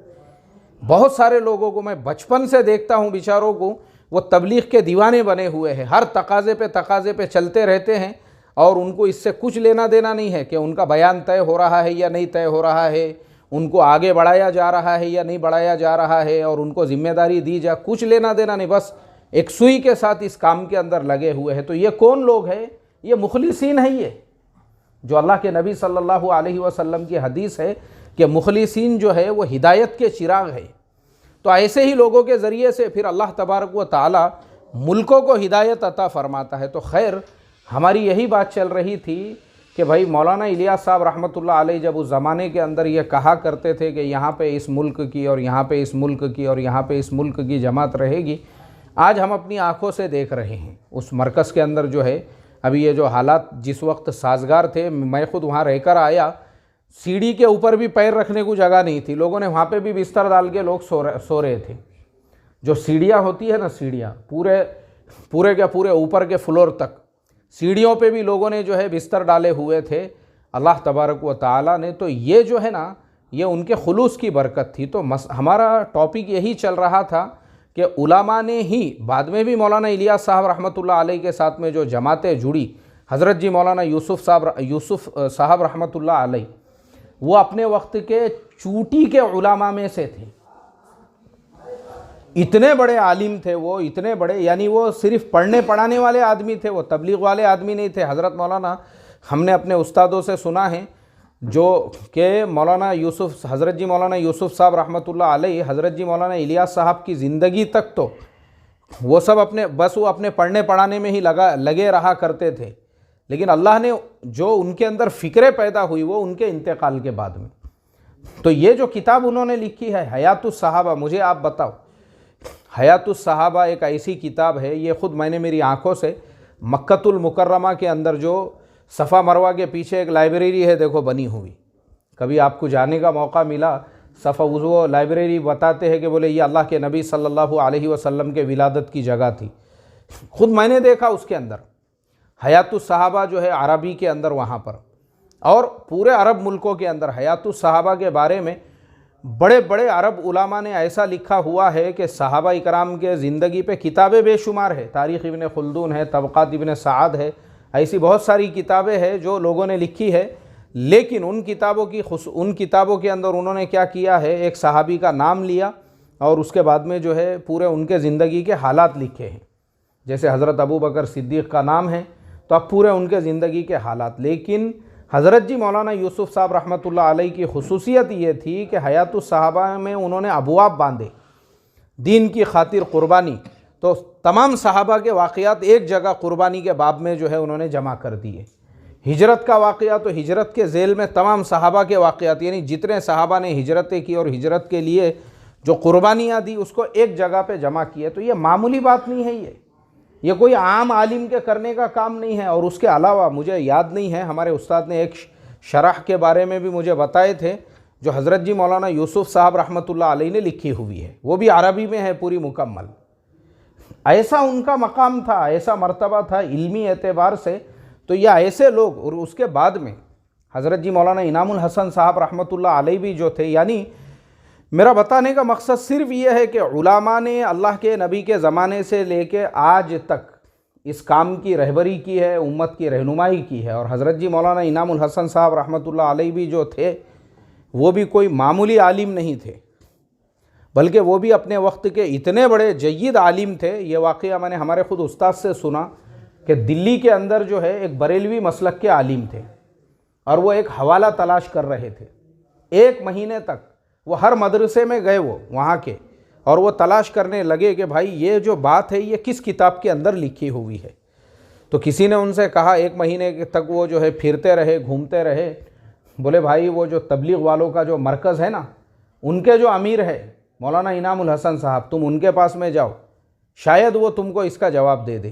बहुत सारे लोगों को मैं बचपन से देखता हूँ बेचारों को, वो तबलीग के दीवाने बने हुए हैं, हर तकाज़े पे चलते रहते हैं, और उनको इससे कुछ लेना देना नहीं है कि उनका बयान तय हो रहा है या नहीं तय हो रहा है, उनको आगे बढ़ाया जा रहा है या नहीं बढ़ाया जा रहा है, और उनको जिम्मेदारी दी जा, कुछ लेना देना नहीं, बस एक सुई के साथ इस काम के अंदर लगे हुए हैं। तो ये कौन लोग हैं? ये मुखलिसीन है। ये जो अल्लाह के नबी सल्लल्लाहु अलैहि वसल्लम की हदीस है कि मुखलिसीन जो है वो हिदायत के चिराग है। तो ऐसे ही लोगों के ज़रिए से फिर अल्लाह तबारक व तआला मुल्कों को हिदायत अता फरमाता है। तो खैर, हमारी यही बात चल रही थी कि भाई मौलाना इलियास साहब रहमतुल्लाह अलैह जब उस ज़माने के अंदर ये कहा करते थे कि यहाँ पे इस मुल्क की और यहाँ पे इस मुल्क की और यहाँ पे इस मुल्क की जमात रहेगी, आज हम अपनी आँखों से देख रहे हैं उस मरकज़ के अंदर जो है अभी ये जो हालात जिस वक्त साजगार थे। मैं ख़ुद वहाँ रहकर आया, सीढ़ी के ऊपर भी पैर रखने को जगह नहीं थी, लोगों ने वहाँ पे भी बिस्तर डाल के लोग सो रहे थे। जो सीढ़ियाँ होती है ना, सीढ़ियाँ पूरे के पूरे ऊपर के फ्लोर तक, सीढ़ियों पे भी लोगों ने जो है बिस्तर डाले हुए थे अल्लाह तबारक व तआला ने। तो ये जो है ना, ये उनके खुलूस की बरकत थी। तो हमारा टॉपिक यही चल रहा था कि उलमा ने ही बाद में भी मौलाना इलियास साहब रहमतुल्लाह अलैह के साथ में जो जमातें जुड़ी, हज़रत जी मौलाना यूसुफ साहब रहमतुल्लाह अलैह, वो अपने वक्त के चूटी के उलमा में से थे। इतने बड़े आलिम थे वो, इतने बड़े, यानी वो सिर्फ पढ़ने पढ़ाने वाले आदमी थे, वो तबलीग वाले आदमी नहीं थे। हज़रत मौलाना, हमने अपने उस्तादों से सुना है जो कि मौलाना यूसुफ, हज़रत जी मौलाना यूसुफ साहब रहमतुल्लाह अलैह, हज़रत जी मौलाना इलियास साहब की ज़िंदगी तक तो वो सब अपने पढ़ने पढ़ाने में ही लगे रहा करते थे। लेकिन अल्लाह ने जो उनके अंदर फ़िक्रें पैदा हुई वो उनके इंतकाल के बाद में। तो ये जो किताब उन्होंने लिखी है हयातुस सहाबा, मुझे आप बताओ, हयातुस सहाबा एक ऐसी किताब है, ये ख़ुद मैंने मेरी आँखों से मक्कतुल मुकर्रमा के अंदर जो सफ़ा मरवा के पीछे एक लाइब्रेरी है देखो बनी हुई, कभी आपको जाने का मौका मिला, सफ़ा वो लाइब्रेरी बताते हैं कि बोले ये अल्लाह के नबी सल्लल्लाहु अलैहि वसल्लम के विलादत की जगह थी। ख़ुद मैंने देखा उसके अंदर हयातुस सहाबा जो है अरबी के अंदर वहाँ पर, और पूरे अरब मुल्कों के अंदर हयातुस सहाबा के बारे में बड़े बड़े अरब उलामा ने ऐसा लिखा हुआ है कि सहाबा इकराम के ज़िंदगी पे किताबें बेशुमार है। तारीख़ इब्न खुल्दून है, तबक़ात इब्न सआद है, ऐसी बहुत सारी किताबें हैं जो लोगों ने लिखी है। लेकिन उन किताबों के अंदर उन्होंने क्या किया है, एक सहाबी का नाम लिया और उसके बाद में जो है पूरे उनके ज़िंदगी के हालात लिखे हैं। जैसे हज़रत अबू बकर सिद्दीक़ का नाम है तो अब पूरे उनके ज़िंदगी के हालात। लेकिन हज़रत जी मौलाना यूसुफ साहब रहमतुल्लाह अलैह की खुसूसियत ये थी कि हयातुस सहाबा में उन्होंने अबवाब बांधे, दीन की खातिर क़ुरबानी। तो तमाम सहाबा के वाक़यात एक जगह क़ुरबानी के बाब में जो है उन्होंने जमा कर दिए। हिजरत का वाक़या तो हिजरत के ज़ेल में तमाम सहाबा के वाक़यात, यानी जितने सहाबा ने हिजरतें की और हिजरत के लिए जो क़ुरबानियाँ दी उसको एक जगह पे जमा किए। तो ये मामूली बात नहीं है, ये कोई आम आलिम के करने का काम नहीं है। और उसके अलावा मुझे याद नहीं है, हमारे उस्ताद ने एक शरह के बारे में भी मुझे बताए थे जो हज़रत जी मौलाना यूसुफ साहब रहमतुल्लाह अलैह ने लिखी हुई है, वो भी अरबी में है पूरी मुकम्मल। ऐसा उनका मकाम था, ऐसा मर्तबा था इल्मी एतबार से। तो ये ऐसे लोग, और उसके बाद में हज़रत जी मौलाना इनामुल हसन साहब रहमतुल्लाह अलैह भी जो थे, यानी मेरा बताने का मकसद सिर्फ ये है कि उलामा ने अल्लाह के नबी के ज़माने से लेके आज तक इस काम की रहबरी की है, उम्मत की रहनुमाई की है। और हज़रत जी मौलाना इनामुल हसन साहब रहमतुल्लाह अलैह भी जो थे वो भी कोई मामूली आलिम नहीं थे, बल्कि वो भी अपने वक्त के इतने बड़े जय्यद आलिम थे। ये वाक़या मैंने हमारे ख़ुद उस्ताद से सुना कि दिल्ली के अंदर जो है एक बरेलवी मसलक के आलिम थे और वो एक हवाला तलाश कर रहे थे। 1 महीने तक वो हर मदरसे में गए वो वहाँ के, और वो तलाश करने लगे कि भाई ये जो बात है ये किस किताब के अंदर लिखी हुई है। तो किसी ने उनसे कहा, 1 महीने तक वो जो है फिरते रहे, घूमते रहे। बोले भाई वो जो तबलीग वालों का जो मरकज़ है ना, उनके जो अमीर है मौलाना इनामुल हसन साहब, तुम उनके पास में जाओ, शायद वो तुमको इसका जवाब दे दे।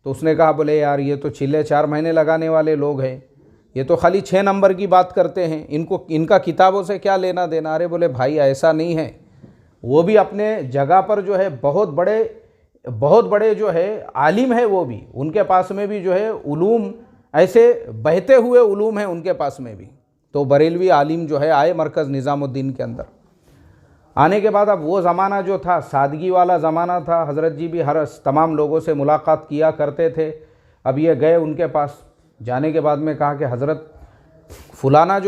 तो उसने कहा, बोले यार ये तो चिल्ले 4 महीने लगाने वाले लोग हैं, ये तो खाली 6 नंबर की बात करते हैं, इनका किताबों से क्या लेना देना। अरे बोले भाई ऐसा नहीं है, वो भी अपने जगह पर जो है बहुत बड़े जो है आलिम है, वो भी उनके पास में भी जो है उलूम, ऐसे बहते हुए उलूम हैं उनके पास में भी। तो बरेलवी आलिम जो है आए मरकज़ निज़ामुद्दीन के अंदर। आने के बाद अब वो ज़माना जो था सादगी वाला ज़माना था, हज़रत जी भी हर तमाम लोगों से मुलाकात किया करते थे। अब ये गए उनके पास, जाने के बाद में कहा कि हज़रत फुलाना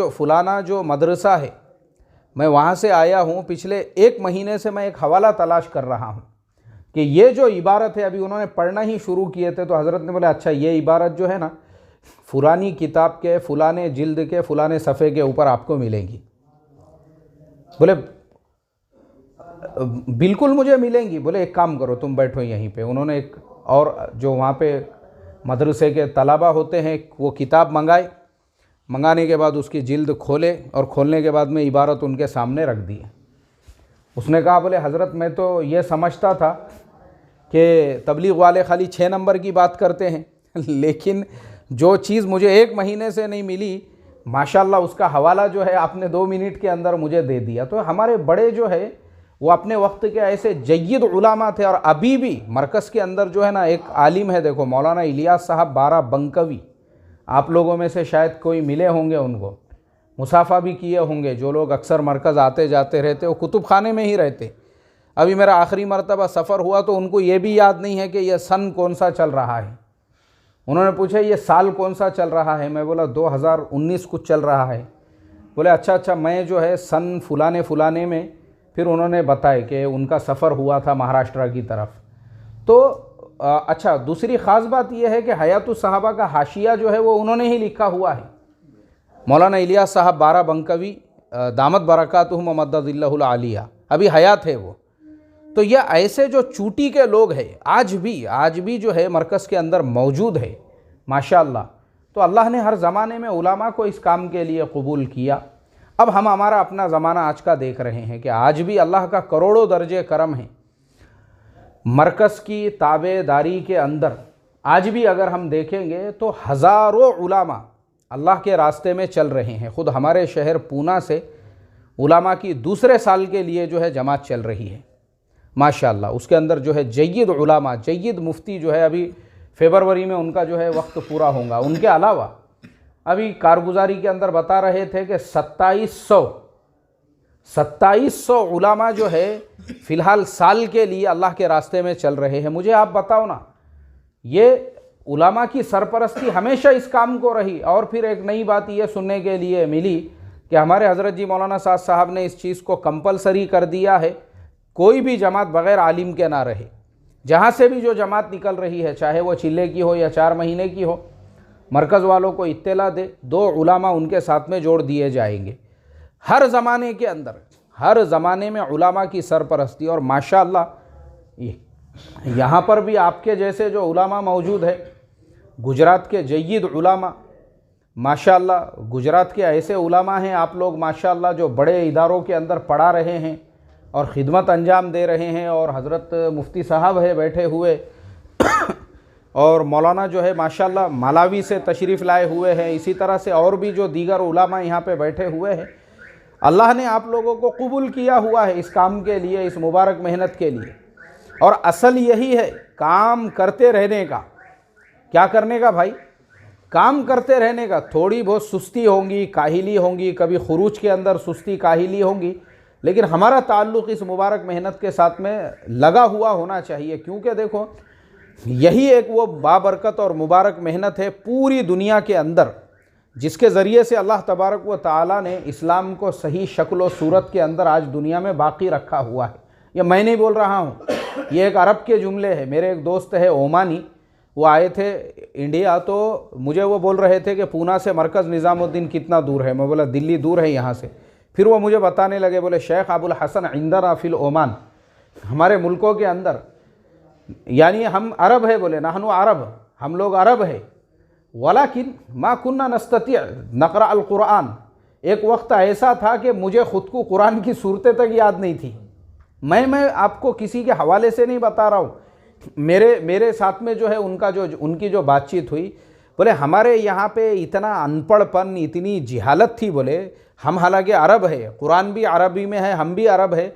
जो मदरसा है, मैं वहाँ से आया हूँ, पिछले 1 महीने से मैं एक हवाला तलाश कर रहा हूँ कि ये जो इबारत है, अभी उन्होंने पढ़ना ही शुरू किए थे। तो हज़रत ने बोला अच्छा ये इबारत जो है ना फ़ुलानी किताब के फ़ुलाने जिल्द के फ़ुलाने सफ़े के ऊपर आपको मिलेगी। बोले बिल्कुल मुझे मिलेंगी। बोले एक काम करो, तुम बैठो यहीं पे। उन्होंने एक और जो वहाँ पे मदरसे के तलबा होते हैं वो किताब मंगाने के बाद उसकी जिल्द खोले, और खोलने के बाद में इबारत उनके सामने रख दी। उसने कहा, बोले हज़रत मैं तो ये समझता था कि तबलीग वाले खाली 6 नंबर की बात करते हैं, लेकिन जो चीज़ मुझे 1 महीने से नहीं मिली, माशाल्लाह उसका हवाला जो है आपने 2 मिनट के अंदर मुझे दे दिया। तो हमारे बड़े जो है वो अपने वक्त के ऐसे जय्यद उलामा थे। और अभी भी मरकज़ के अंदर जो है ना एक आलिम है, देखो मौलाना इलियास साहब बाराबंकवी, आप लोगों में से शायद कोई मिले होंगे, उनको मुसाफ़ा भी किए होंगे। जो लोग अक्सर मरकज़ आते जाते रहते, वो कुतुब खाने में ही रहते। अभी मेरा आखिरी मरतबा सफ़र हुआ तो उनको ये भी याद नहीं है कि यह सन कौन सा चल रहा है। उन्होंने पूछा ये साल कौन सा चल रहा है, मैं बोला 2019 कुछ चल रहा है। बोले अच्छा मैं जो है सन फुलाने में, फिर उन्होंने बताया कि उनका सफ़र हुआ था महाराष्ट्र की तरफ। तो अच्छा, दूसरी ख़ास बात यह है कि हयातुस सहाबा का हाशिया जो है वो उन्होंने ही लिखा हुआ है। मौलाना इलियास साहब बाराबंकवी दामत बरकातुहुम मद्ददिल्लाहुल आलिया, अभी हयात है वो। तो यह ऐसे जो चूटी के लोग हैं आज भी जो है मरकज़ के अंदर मौजूद है माशाअल्लाह। तो अल्लाह ने हर ज़माने में उलामा को इस काम के लिए कबूल किया। अब हम हमारा अपना ज़माना आज का देख रहे हैं कि आज भी अल्लाह का करोड़ों दर्जे करम है। मरकज़ की ताबेदारी के अंदर आज भी अगर हम देखेंगे तो हज़ारों उलामा अल्लाह के रास्ते में चल रहे हैं। ख़ुद हमारे शहर पूना से उलामा की दूसरे साल के लिए जो है जमात चल रही है माशाअल्लाह। उसके अंदर जो है जय्यद उलामा, जय्यद मुफ्ती जो है अभी फरवरी में उनका जो है वक्त पूरा होगा। उनके अलावा अभी कारगुजारी के अंदर बता रहे थे कि 2700 उलामा जो है फ़िलहाल साल के लिए अल्लाह के रास्ते में चल रहे हैं। मुझे आप बताओ ना, ये उलामा की सरपरस्ती हमेशा इस काम को रही। और फिर एक नई बात ये सुनने के लिए मिली कि हमारे हज़रत जी मौलाना साहब ने इस चीज़ को कंपलसरी कर दिया है, कोई भी जमात बग़ैर आलिम के ना रहे। जहाँ से भी जो जमात निकल रही है, चाहे वो चिल्ले की हो या 4 महीने की हो, मरकज़ वालों को इत्तला दे, 2 उलामा उनके साथ में जोड़ दिए जाएंगे। हर ज़माने के अंदर, हर ज़माने में उलामा की सरपरस्ती। और माशाअल्लाह यहाँ पर भी आपके जैसे जो उलामा मौजूद है, गुजरात के जय्यद उलामा माशाअल्लाह, गुजरात के ऐसे उलामा हैं आप लोग माशाअल्लाह जो बड़े इदारों के अंदर पढ़ा रहे हैं और ख़िदमत अंजाम दे रहे हैं। और हज़रत मुफ्ती साहब है बैठे हुए और मौलाना जो है माशाअल्लाह मालावी से तशरीफ़ लाए हुए हैं। इसी तरह से और भी जो दीगर उलामा यहाँ पे बैठे हुए हैं। अल्लाह ने आप लोगों को कबूल किया हुआ है इस काम के लिए, इस मुबारक मेहनत के लिए। और असल यही है काम करते रहने का। क्या करने का भाई? काम करते रहने का। थोड़ी बहुत सुस्ती होंगी, काहिली होंगी, कभी खुरूज के अंदर सुस्ती काहिली होंगी, लेकिन हमारा ताल्लुक़ इस मुबारक मेहनत के साथ में लगा हुआ होना चाहिए। क्योंकि देखो, यही एक वो बाबरकत और मुबारक मेहनत है पूरी दुनिया के अंदर, जिसके ज़रिए से अल्लाह तबारक व तआला ने इस्लाम को सही शक्ल व सूरत के अंदर आज दुनिया में बाकी रखा हुआ है। ये मैं नहीं बोल रहा हूँ, ये एक अरब के जुमले हैं। मेरे एक दोस्त है ओमानी, वो आए थे इंडिया, तो मुझे वो बोल रहे थे कि पूना से मरकज़ निज़ामुद्दीन कितना दूर है। मैं बोला दिल्ली दूर है यहाँ से। फिर वो मुझे बताने लगे, बोले शेख अबुल हसन इंदना फिल ओमान, हमारे मुल्कों के अंदर, यानी हम अरब है, बोले नहनु अरब, हम लोग अरब है, वलाकिन मा कुन्ना नस्तती नक़रा अल कुरान। एक वक्त ऐसा था कि मुझे ख़ुद को कुरान की सूरतें तक याद नहीं थी। मैं आपको किसी के हवाले से नहीं बता रहा हूँ, मेरे साथ में जो है उनकी जो बातचीत हुई, बोले हमारे यहाँ पे इतना अनपढ़पन, इतनी जिहालत थी। बोले हम हालांकि अरब है, कुरान भी अरबी में है, हम भी अरब है,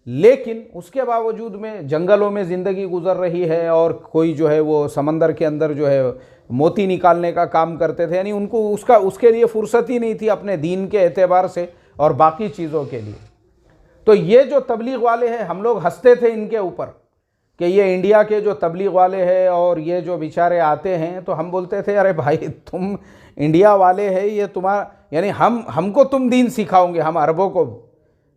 लेकिन उसके बावजूद में जंगलों में ज़िंदगी गुजर रही है, और कोई जो है वो समंदर के अंदर जो है मोती निकालने का काम करते थे। यानी उनको उसके लिए फुर्सत ही नहीं थी अपने दीन के एतबार से और बाकी चीज़ों के लिए। तो ये जो तबलीग वाले हैं, हम लोग हंसते थे इनके ऊपर कि ये इंडिया के जो तबलीग वाले हैं और ये जो बेचारे आते हैं, तो हम बोलते थे अरे भाई तुम इंडिया वाले हैं, ये तुम्हारा यानी हमको तुम दीन सिखाओगे, हम अरबों को।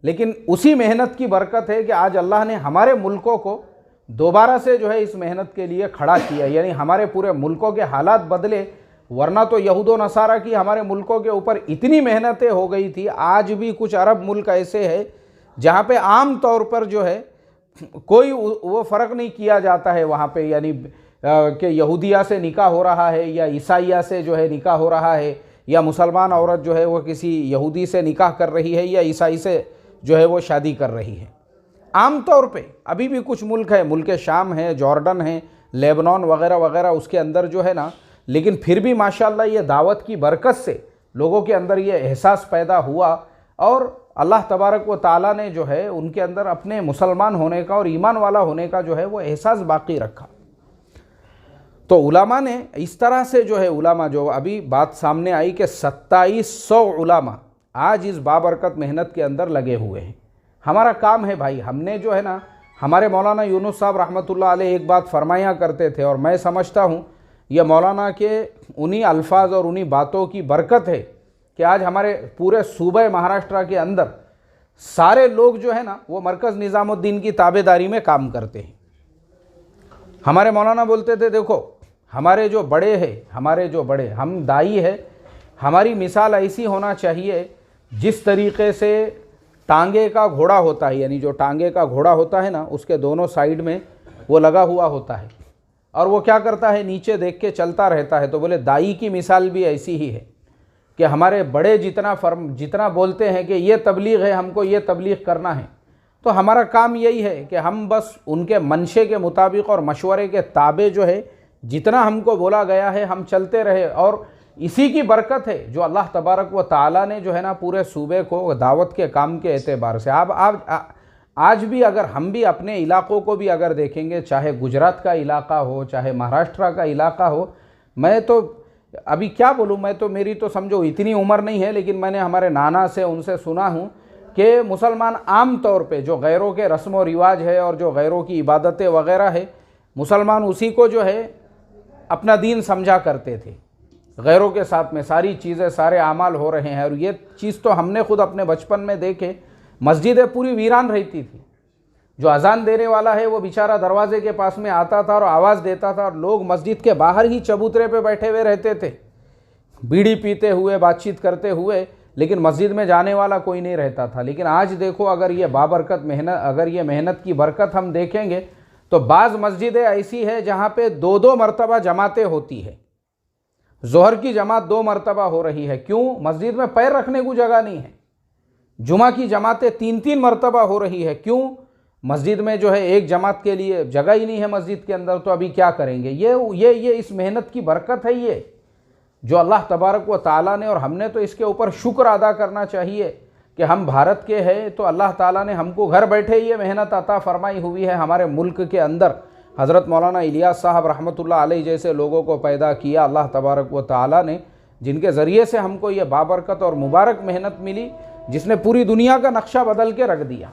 लेकिन उसी मेहनत की बरकत है कि आज अल्लाह ने हमारे मुल्कों को दोबारा से जो है इस मेहनत के लिए खड़ा किया, यानी हमारे पूरे मुल्कों के हालात बदले। वरना तो यहूद व नसारा की हमारे मुल्कों के ऊपर इतनी मेहनतें हो गई थी। आज भी कुछ अरब मुल्क ऐसे हैं जहाँ पे आम तौर पर जो है कोई वो फ़र्क नहीं किया जाता है वहाँ पे, यानी कि यहूदिया से निकाह हो रहा है या ईसाइया से जो है निकाह हो रहा है, या मुसलमान औरत जो है वो किसी यहूदी से निकाह कर रही है या ईसाई से जो है वो शादी कर रही है। आम तौर पे अभी भी कुछ मुल्क है, मुल्क शाम है, जॉर्डन है, लेबनान वगैरह वगैरह, उसके अंदर जो है ना, लेकिन फिर भी माशाल्लाह ये दावत की बरकत से लोगों के अंदर ये एहसास पैदा हुआ, और अल्लाह तबारक व ताला ने जो है उनके अंदर अपने मुसलमान होने का और ईमान वाला होने का जो है वो एहसास बाकी रखा। तो उलामा ने इस तरह से जो है, उलामा जो अभी बात सामने आई कि 2700 उलामा आज इस बाबरकत मेहनत के अंदर लगे हुए हैं। हमारा काम है भाई, हमने जो है ना, हमारे मौलाना यूनुस साहब रहमतुल्लाह अलैह एक बात फरमाया करते थे, और मैं समझता हूँ यह मौलाना के उन्हीं अल्फाज और उन्हीं बातों की बरकत है कि आज हमारे पूरे सूबे महाराष्ट्र के अंदर सारे लोग जो है ना वो मरकज़ निज़ामुद्दीन की ताबेदारी में काम करते हैं। हमारे मौलाना बोलते थे, देखो हमारे जो बड़े हम दाई है, हमारी मिसाल ऐसी होना चाहिए जिस तरीक़े से टांगे का घोड़ा होता है, यानी जो टांगे का घोड़ा होता है ना, उसके दोनों साइड में वो लगा हुआ होता है, और वो क्या करता है, नीचे देख के चलता रहता है। तो बोले दाई की मिसाल भी ऐसी ही है कि हमारे बड़े जितना बोलते हैं कि ये तबलीग है, हमको ये तबलीग करना है, तो हमारा काम यही है कि हम बस उनके मंशे के मुताबिक और मशवरे के ताबे जो है, जितना हमको बोला गया है हम चलते रहे। और इसी की बरकत है जो अल्लाह तबारक व ताला ने जो है ना पूरे सूबे को दावत के काम के एतबार से आज भी अगर हम भी अपने इलाक़ों को भी अगर देखेंगे, चाहे गुजरात का इलाक़ा हो, चाहे महाराष्ट्र का इलाक़ा हो, मैं तो अभी क्या बोलूँ, मैं तो मेरी तो समझो इतनी उम्र नहीं है, लेकिन मैंने हमारे नाना से उनसे सुना हूँ कि मुसलमान आम तौर पे जो गैरों के रस्म व रिवाज है और जो गैरों की इबादतें वगैरह है, मुसलमान उसी को जो है अपना दीन समझा करते थे। गैरों के साथ में सारी चीज़ें, सारे आमाल हो रहे हैं, और ये चीज़ तो हमने खुद अपने बचपन में देखे। मस्जिदें पूरी वीरान रहती थी, जो अजान देने वाला है वो बेचारा दरवाजे के पास में आता था और आवाज़ देता था, और लोग मस्जिद के बाहर ही चबूतरे पे बैठे हुए रहते थे, बीड़ी पीते हुए, बातचीत करते हुए, लेकिन मस्जिद में जाने वाला कोई नहीं रहता था। लेकिन आज देखो, अगर ये बाबरकत मेहनत, अगर ये मेहनत की बरकत हम देखेंगे तो बाज़ मस्जिदें ऐसी है जहाँ पे 2-2 मरतबा जमातें होती है। जोहर की जमात 2 मरतबा हो रही है, क्यों? मस्जिद में पैर रखने को जगह नहीं है। जुमा की जमातें 3-3 मरतबा हो रही है, क्यों? मस्जिद में जो है एक जमात के लिए जगह ही नहीं है मस्जिद के अंदर, तो अभी क्या करेंगे? ये इस मेहनत की बरकत है, ये जो अल्लाह तबारक व ताला ने, और हमने तो इसके ऊपर शुक्र अदा करना चाहिए कि हम भारत के हैं, तो अल्लाह ताला ने हमको घर बैठे ये मेहनत अता फरमाई हुई है हमारे मुल्क के अंदर। हज़रत मौलाना इलियास साहब रहमतुल्लाह अलैह जैसे लोगों को पैदा किया अल्लाह तबारक व तआला ने, जिनके ज़रिए से हमको ये बाबरकत और मुबारक मेहनत मिली, जिसने पूरी दुनिया का नक्शा बदल के रख दिया।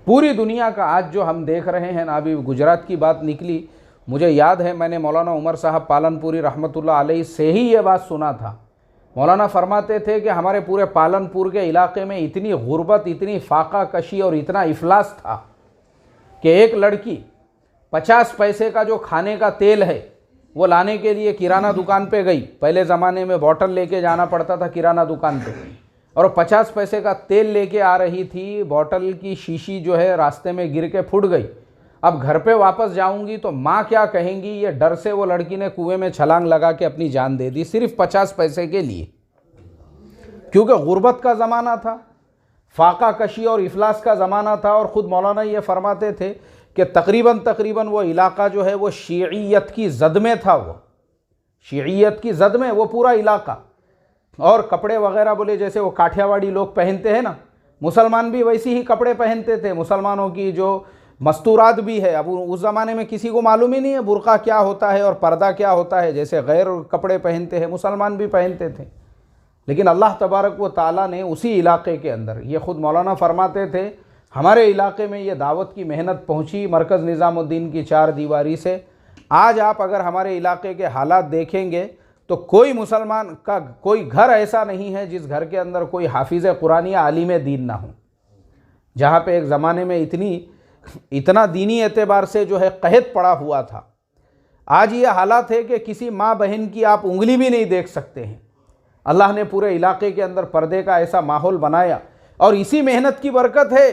पूरी दुनिया का आज जो हम देख रहे हैं ना, अभी गुजरात की बात निकली, मुझे याद है मैंने मौलाना उमर साहब पालनपुरी रहमतुल्लाह अलैह से ही ये बात सुना था। मौलाना फरमाते थे कि हमारे पूरे पालनपुर के इलाके में इतनी गुर्बत, इतनी फाका कशी और इतना इफलास था कि एक लड़की 50 पैसे का जो खाने का तेल है वो लाने के लिए किराना दुकान पे गई। पहले ज़माने में बॉटल लेके जाना पड़ता था किराना दुकान पे, और 50 पैसे का तेल लेके आ रही थी। बॉटल की शीशी जो है रास्ते में गिर के फूट गई। अब घर पे वापस जाऊंगी तो माँ क्या कहेंगी, ये डर से वो लड़की ने कुएं में छलांग लगा के अपनी जान दे दी, सिर्फ 50 पैसे के लिए, क्योंकि गुर्बत का ज़माना था, फाका कशी और इफलास का ज़माना था। और ख़ुद मौलाना ये फरमाते थे कि तकरीबन वो इलाका जो है वो शीइयत की जद में था, वो शीइयत की जद में वो पूरा इलाका। और कपड़े वगैरह बोले जैसे वो काठियावाड़ी लोग पहनते हैं ना, मुसलमान भी वैसी ही कपड़े पहनते थे। मुसलमानों की जो मस्तूरात भी है, अब उस ज़माने में किसी को मालूम ही नहीं है बुर्का क्या होता है और पर्दा क्या होता है, जैसे गैर कपड़े पहनते हैं मुसलमान भी पहनते थे। लेकिन अल्लाह तबारक व ताला ने उसी इलाके के अंदर, ये ख़ुद मौलाना फरमाते थे, हमारे इलाके में ये दावत की मेहनत पहुँची मरकज़ निज़ामुद्दीन की 4 दीवारी से। आज आप अगर हमारे इलाके के हालात देखेंगे तो कोई मुसलमान का कोई घर ऐसा नहीं है जिस घर के अंदर कोई हाफिज़ कुरान या आलिम दीन ना हो। जहाँ पे एक ज़माने में इतना दीनी एतबार से जो है कहत पड़ा हुआ था, आज ये हालात है कि किसी माँ बहन की आप उंगली भी नहीं देख सकते हैं। अल्लाह ने पूरे इलाके के अंदर पर्दे का ऐसा माहौल बनाया, और इसी मेहनत की बरकत है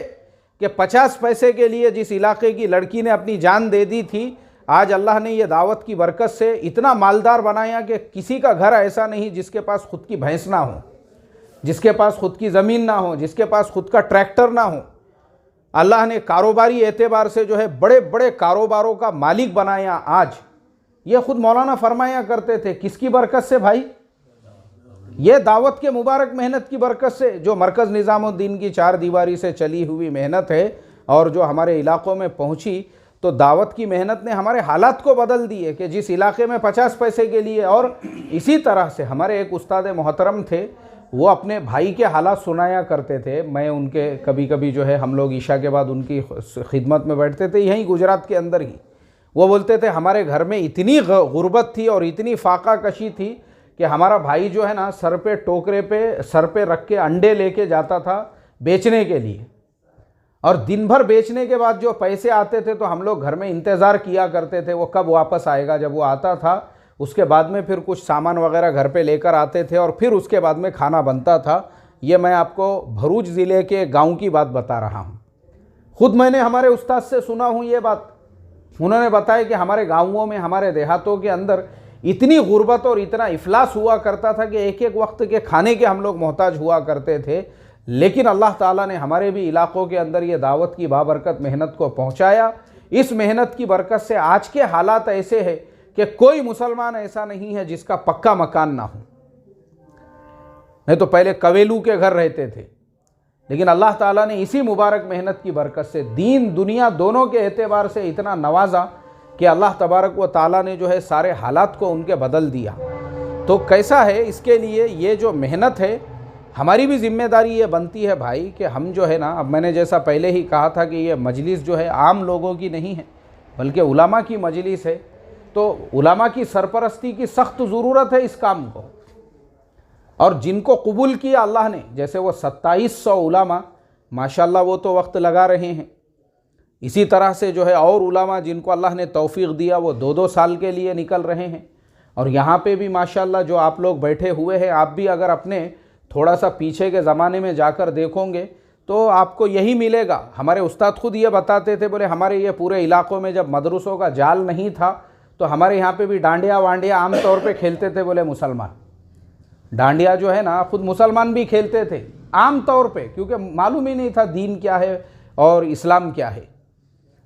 कि 50 पैसे के लिए जिस इलाके की लड़की ने अपनी जान दे दी थी, आज अल्लाह ने ये दावत की बरकत से इतना मालदार बनाया कि किसी का घर ऐसा नहीं जिसके पास खुद की भैंस ना हो, जिसके पास खुद की ज़मीन ना हो, जिसके पास खुद का ट्रैक्टर ना हो। अल्लाह ने कारोबारी एतबार से जो है बड़े बड़े कारोबारों का मालिक बनाया आज। ये ख़ुद मौलाना फरमाया करते थे, किसकी बरकत से भाई? ये दावत के मुबारक मेहनत की बरकत से, जो मरकज़ निज़ामुद्दीन की 4 दीवारी से चली हुई मेहनत है और जो हमारे इलाक़ों में पहुँची। तो दावत की मेहनत ने हमारे हालात को बदल दिए कि जिस इलाके में 50 पैसे के लिए, और इसी तरह से हमारे एक उस्ताद मोहतरम थे, वो अपने भाई के हालात सुनाया करते थे। मैं उनके कभी कभी जो है हम लोग ईशा के बाद उनकी खिदमत में बैठते थे, यहीं गुजरात के अंदर ही। वो बोलते थे हमारे घर में इतनी गुर्बत थी और इतनी फाका कशी थी कि हमारा भाई जो है ना सर पे टोकरे पे सर पे रख के अंडे लेके जाता था बेचने के लिए, और दिन भर बेचने के बाद जो पैसे आते थे तो हम लोग घर में इंतज़ार किया करते थे वो कब वापस आएगा। जब वो आता था उसके बाद में फिर कुछ सामान वगैरह घर पे लेकर आते थे और फिर उसके बाद में खाना बनता था। ये मैं आपको भरूच ज़िले के गांव की बात बता रहा हूँ। ख़ुद मैंने हमारे उस्ताद से सुना हूँ ये बात। उन्होंने बताया कि हमारे गाँवों में, हमारे देहातों के अंदर इतनी गुर्बत और इतना इफलास हुआ करता था कि एक एक वक्त के खाने के हम लोग मोहताज हुआ करते थे। लेकिन अल्लाह ताला ने हमारे भी इलाक़ों के अंदर ये दावत की बाबरकत मेहनत को पहुँचाया। इस मेहनत की बरकत से आज के हालात ऐसे हैं कि कोई मुसलमान ऐसा नहीं है जिसका पक्का मकान ना हो। नहीं तो पहले कवेलू के घर रहते थे, लेकिन अल्लाह ताला ने इसी मुबारक मेहनत की बरकत से दीन दुनिया दोनों के एतबार से इतना नवाजा कि अल्लाह तबारक व ताला ने जो है सारे हालात को उनके बदल दिया। तो कैसा है, इसके लिए ये जो मेहनत है हमारी भी जिम्मेदारी ये बनती है भाई कि हम जो है ना, अब मैंने जैसा पहले ही कहा था कि ये मजलिस जो है आम लोगों की नहीं है बल्कि उलमा की मजलिस है। तो उलमा की सरपरस्ती की सख्त ज़रूरत है इस काम को, और जिनको कबूल किया अल्लाह ने, जैसे वो 2700 उलमा माशाल्लाह वो तो वक्त लगा रहे हैं। इसी तरह से जो है और उलमा जिनको अल्लाह ने तौफीक दिया वो 2-2 साल के लिए निकल रहे हैं। और यहाँ पे भी माशाल्लाह जो आप लोग बैठे हुए हैं, आप भी अगर अपने थोड़ा सा पीछे के ज़माने में जाकर देखोगे तो आपको यही मिलेगा। हमारे उस्ताद खुद ये बताते थे, बोले हमारे ये पूरे इलाक़ों में जब मदरसों का जाल नहीं था तो हमारे यहाँ पे भी डांडिया वांडिया आम तौर पे खेलते थे। बोले मुसलमान डांडिया जो है ना खुद मुसलमान भी खेलते थे आम तौर पे, क्योंकि मालूम ही नहीं था दीन क्या है और इस्लाम क्या है।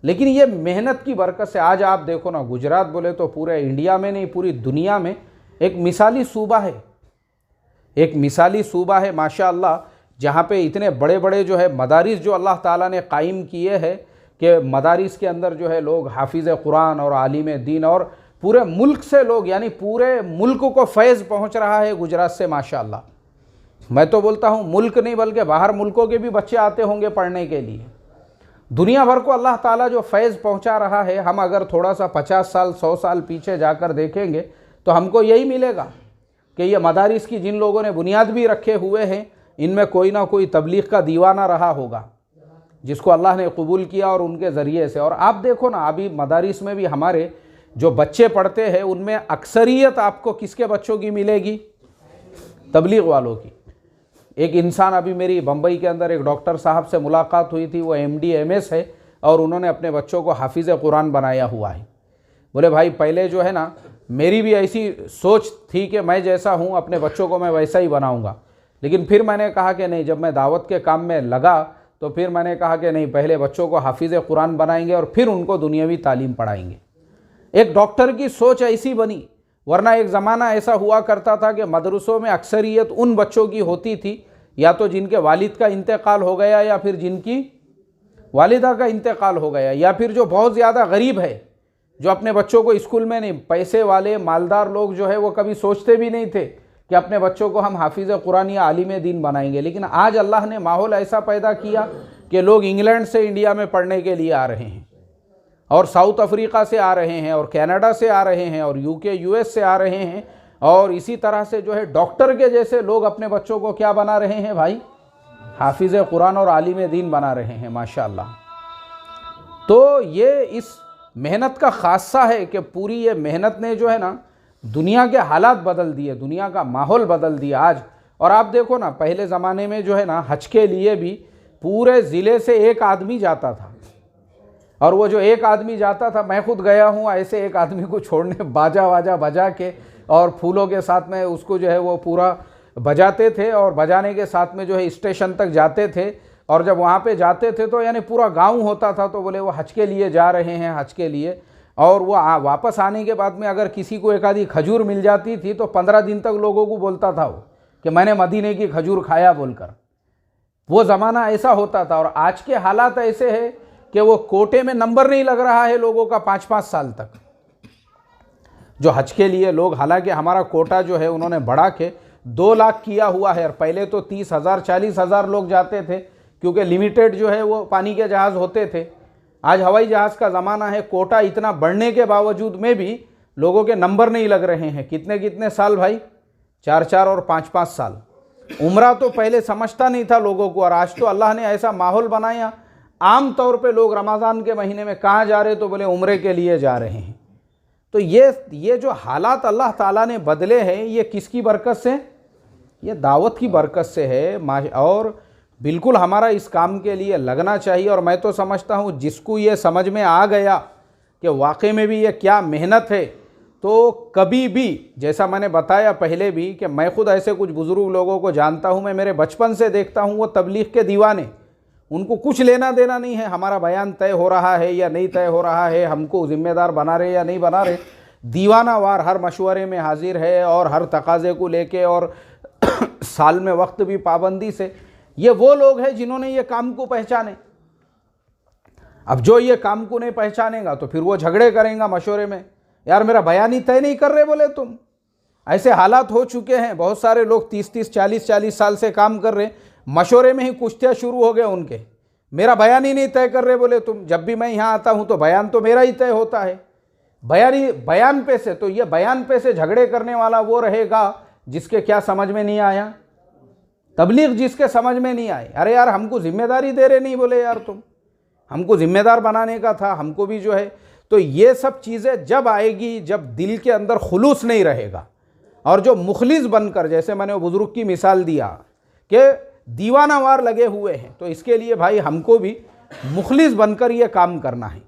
लेकिन ये मेहनत की बरकत से आज आप देखो ना, गुजरात बोले तो पूरे इंडिया में नहीं पूरी दुनिया में एक मिसाली सूबा है, एक मिसाली सूबा है माशाअल्लाह, जहाँ पे इतने बड़े बड़े जो है मदारिस जो अल्लाह ताला ने कायम किए हैं। कि मदारिस के अंदर जो है लोग हाफिज़ कुरान और आलिम दीन और पूरे मुल्क से लोग, यानी पूरे मुल्क को फैज़ पहुँच रहा है गुजरात से माशाअल्लाह। मैं तो बोलता हूँ मुल्क नहीं बल्कि बाहर मुल्कों के भी बच्चे आते होंगे पढ़ने के लिए। दुनिया भर को अल्लाह ताला जो फैज़ पहुँचा रहा है, हम अगर थोड़ा सा 50 साल 100 साल पीछे जाकर देखेंगे तो हमको यही मिलेगा कि ये मदारिस की जिन लोगों ने बुनियाद भी रखे हुए हैं, इनमें कोई ना कोई तबलीग का दीवाना रहा होगा जिसको अल्लाह ने कबूल किया और उनके ज़रिए से। और आप देखो ना, अभी मदारिस में भी हमारे जो बच्चे पढ़ते हैं उनमें अक्सरियत आपको किसके बच्चों की मिलेगी? तबलीग वालों की। एक इंसान, अभी मेरी बम्बई के अंदर एक डॉक्टर साहब से मुलाकात हुई थी, वो MD MS है और उन्होंने अपने बच्चों को हाफिज़ कुरान बनाया हुआ है। बोले भाई पहले जो है ना, मेरी भी ऐसी सोच थी कि मैं जैसा हूँ अपने बच्चों को मैं वैसा ही बनाऊँगा, लेकिन फिर मैंने कहा कि नहीं, जब मैं दावत के काम में लगा तो फिर मैंने कहा कि नहीं, पहले बच्चों को हाफिज़ कुरान बनाएंगे और फिर उनको दुनियावी तालीम पढ़ाएंगे। एक डॉक्टर की सोच ऐसी बनी, वरना एक ज़माना ऐसा हुआ करता था कि मदरसों में अक्सरियत उन बच्चों की होती थी या तो जिनके वालिद का इंतकाल हो गया या फिर जिनकी वालिदा का इंतकाल हो गया, या फिर जो बहुत ज़्यादा गरीब है, जो अपने बच्चों को स्कूल में नहीं, पैसे वाले मालदार लोग जो है वो कभी सोचते भी नहीं थे कि अपने बच्चों को हम हाफिज़ कुरान या आलिम दीन बनाएंगे। लेकिन आज अल्लाह ने माहौल ऐसा पैदा किया कि लोग इंग्लैंड से इंडिया में पढ़ने के लिए आ रहे हैं और साउथ अफ्रीका से आ रहे हैं और कनाडा से आ रहे हैं और UK US से आ रहे हैं, और इसी तरह से जो है डॉक्टर के जैसे लोग अपने बच्चों को क्या बना रहे हैं भाई? हाफिज़ कुरान और आलिम दीन बना रहे हैं माशाअल्लाह। तो ये इस मेहनत का खासा है कि पूरी ये मेहनत ने जो है ना दुनिया के हालात बदल दिए, दुनिया का माहौल बदल दिया आज। और आप देखो ना, पहले ज़माने में जो है ना हज के लिए भी पूरे ज़िले से एक आदमी जाता था, और वो जो एक आदमी जाता था, मैं खुद गया हूँ ऐसे एक आदमी को छोड़ने, बाजा वाजा बजा के और फूलों के साथ में उसको जो है वो पूरा बजाते थे, और बजाने के साथ में जो है स्टेशन तक जाते थे। और जब वहाँ पे जाते थे तो यानी पूरा गांव होता था, तो बोले वो हज के लिए जा रहे हैं, हज के लिए। और वो वापस आने के बाद में अगर किसी को एक आधी खजूर मिल जाती थी तो 15 दिन तक लोगों को बोलता था वो कि मैंने मदीने की खजूर खाया बोलकर। वो ज़माना ऐसा होता था। और आज के हालात ऐसे है कि वो कोटे में नंबर नहीं लग रहा है लोगों का 5-5 साल तक, जो हज के लिए लोग, हालांकि हमारा कोटा जो है उन्होंने बढ़ा के 2 लाख किया हुआ है। और पहले तो 30,000 40,000 लोग जाते थे, क्योंकि लिमिटेड जो है वो पानी के जहाज़ होते थे। आज हवाई जहाज़ का ज़माना है। कोटा इतना बढ़ने के बावजूद में भी लोगों के नंबर नहीं लग रहे हैं। कितने कितने साल भाई? 4-4 और 5-5 साल। उम्रा तो पहले समझता नहीं था लोगों को, और आज तो अल्लाह ने ऐसा माहौल बनाया, आम तौर पे लोग रमज़ान के महीने में कहाँ जा रहे तो बोले उम्रे के लिए जा रहे हैं। तो ये जो हालात अल्लाह ताला ने बदले हैं, ये किसकी बरकत से? ये दावत की बरकत से है। और बिल्कुल हमारा इस काम के लिए लगना चाहिए। और मैं तो समझता हूँ जिसको ये समझ में आ गया कि वाकई में भी ये क्या मेहनत है, तो कभी भी, जैसा मैंने बताया पहले भी कि मैं खुद ऐसे कुछ बुज़ुर्ग लोगों को जानता हूँ, मैं मेरे बचपन से देखता हूँ, वो तबलीग के दीवाने, उनको कुछ लेना देना नहीं है हमारा बयान तय हो रहा है या नहीं तय हो रहा है, हमको ज़िम्मेदार बना रहे या नहीं बना रहे। दीवाना वार हर मशवरे में हाजिर है और हर तकाज़े को लेके, और साल में वक्त भी पाबंदी से। ये वो लोग हैं जिन्होंने ये काम को पहचाने। अब जो ये काम को नहीं पहचानेगा तो फिर वो झगड़े करेगा मशवरे में, यार मेरा बयान ही तय नहीं कर रहे बोले तुम। ऐसे हालात हो चुके हैं, बहुत सारे लोग 30-30 40-40 साल से काम कर रहे हैं, मशवरे में ही कुश्तियाँ शुरू हो गए उनके, मेरा बयान ही नहीं तय कर रहे बोले तुम। जब भी मैं यहाँ आता हूँ तो बयान तो मेरा ही तय होता है, बयान पे से। तो ये बयान पे से झगड़े करने वाला वो रहेगा जिसके क्या समझ में नहीं आया, तबलीग जिसके समझ में नहीं आई। अरे यार हमको जिम्मेदारी दे रहे नहीं बोले यार तुम, हमको जिम्मेदार बनाने का था, हमको भी जो है। तो ये सब चीज़ें जब आएगी, जब दिल के अंदर खुलूस नहीं रहेगा, और जो मुखलिस बनकर, जैसे मैंने वो बुज़ुर्ग की मिसाल दिया कि दीवानावार लगे हुए हैं, तो इसके लिए भाई हमको भी मुखलिस बनकर ये काम करना है।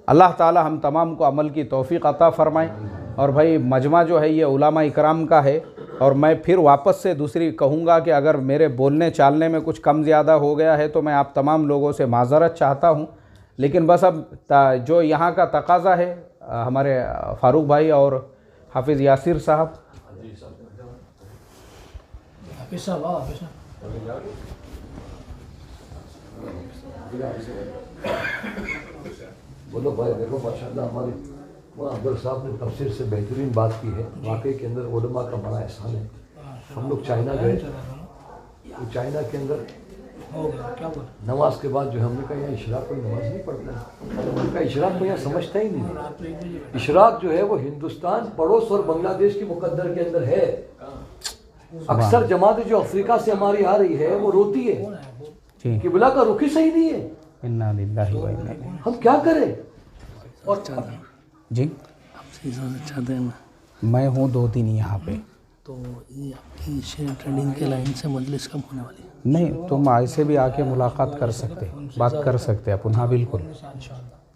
अल्लाह ताला हम तमाम को अमल की तौफीक अता फ़रमाए। और भाई मजमा जो है ये उलामा इकराम का है, और मैं फिर वापस से दूसरी कहूँगा कि अगर मेरे बोलने चालने में कुछ कम ज़्यादा हो गया है तो मैं आप तमाम लोगों से माज़रत चाहता हूँ। लेकिन बस अब जो यहाँ का तकाज़ा है, हमारे फ़ारूक भाई और हाफिज़ यासिर साहब, हाफिज़ साहब बोलो भाई, देखो माशाल्लाह हमारे वहाँ अकबर साहब ने तफसीर से बेहतरीन बात की है। वाकई के अंदर उलमा का बड़ा एहसान है। हम लोग चाइना गए तो चाइना के अंदर नमाज के बाद जो हमने कहा यहाँ इशराक कोई नमाज नहीं पढ़ता है। उनका इशराक को यहाँ समझता ही नहीं। इशराक जो है वो हिंदुस्तान पड़ोस और बांग्लादेश की मुकद्दर के अंदर है। अक्सर जमात जो अफ्रीका से हमारी आ रही है वो रोती है, किबला का रुख ही सही नहीं है। इन्ना लिल्लाहि व इन्ना इलैहि। हम क्या करें? और जी आपसे इजाज़त चाहते हैं मैं हूँ 2 दिन यहाँ पे। तो ये आपकी शेयर ट्रेडिंग के लाइन से मजलिस कब होने वाली है? नहीं, तुम ऐसे भी आके मुलाकात कर सकते, बात कर सकते अपन। हाँ बिल्कुल,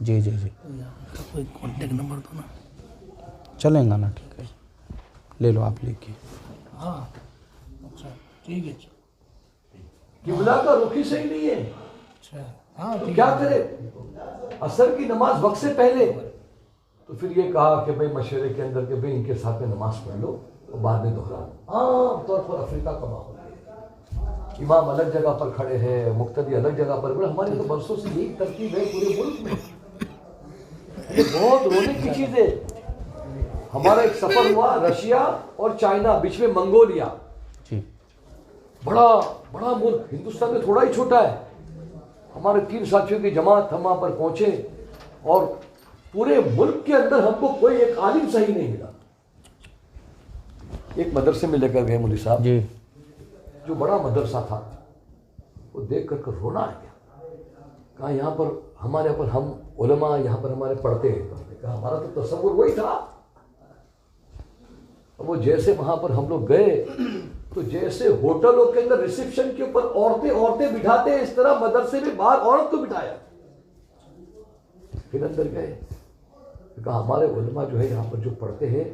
जी जी जी आपका कोई कांटेक्ट नंबर दो ना। चलेगा ना, ठीक है, ले लो आप लिख के। हाँ अच्छा ठीक है। किबला का रुख ही सही नहीं है। अच्छा हाँ तो क्या करे? असर की नमाज वक्त से पहले तो फिर ये कहा कि भाई मशवरे के अंदर के भाई इनके साथ में नमाज पढ़ लो और बाद में दोहरा लो। आम तौर पर अफ्रीका का माहौल है, इमाम अलग जगह पर खड़े हैं, मुक्तदी अलग जगह पर। बोले हमारी तो बरसों से यही तरकीब है पूरे मुल्क में। ये बहुत रोने की चीज है। हमारा एक सफर हुआ रशिया और चाइना, बीच में मंगोलिया। जी बड़ा बड़ा मुल्क, हिंदुस्तान में थोड़ा ही छोटा है। हमारे 3 साथियों की जमात, हम वहां पर पहुंचे और पूरे मुल्क के अंदर हमको कोई एक आलिम सही नहीं मिला। एक मदरसे में लेकर गए मौलवी साहब जी, जो बड़ा मदरसा था, वो देख कर रोना आ गया। कहा यहाँ पर हमारे पर हम उलमा यहाँ पर हमारे पढ़ते हैं। कहा हमारा तो तसव्वुर वही था। वो जैसे वहां पर हम लोग गए तो जैसे होटलों के अंदर रिसेप्शन के ऊपर औरतें बिठाते हैं, इस तरह मदरसे में बाहर औरत को बिठाया। फिर अंदर गए, कहा हमारे उलमा जो है यहाँ पर जो पढ़ते हैं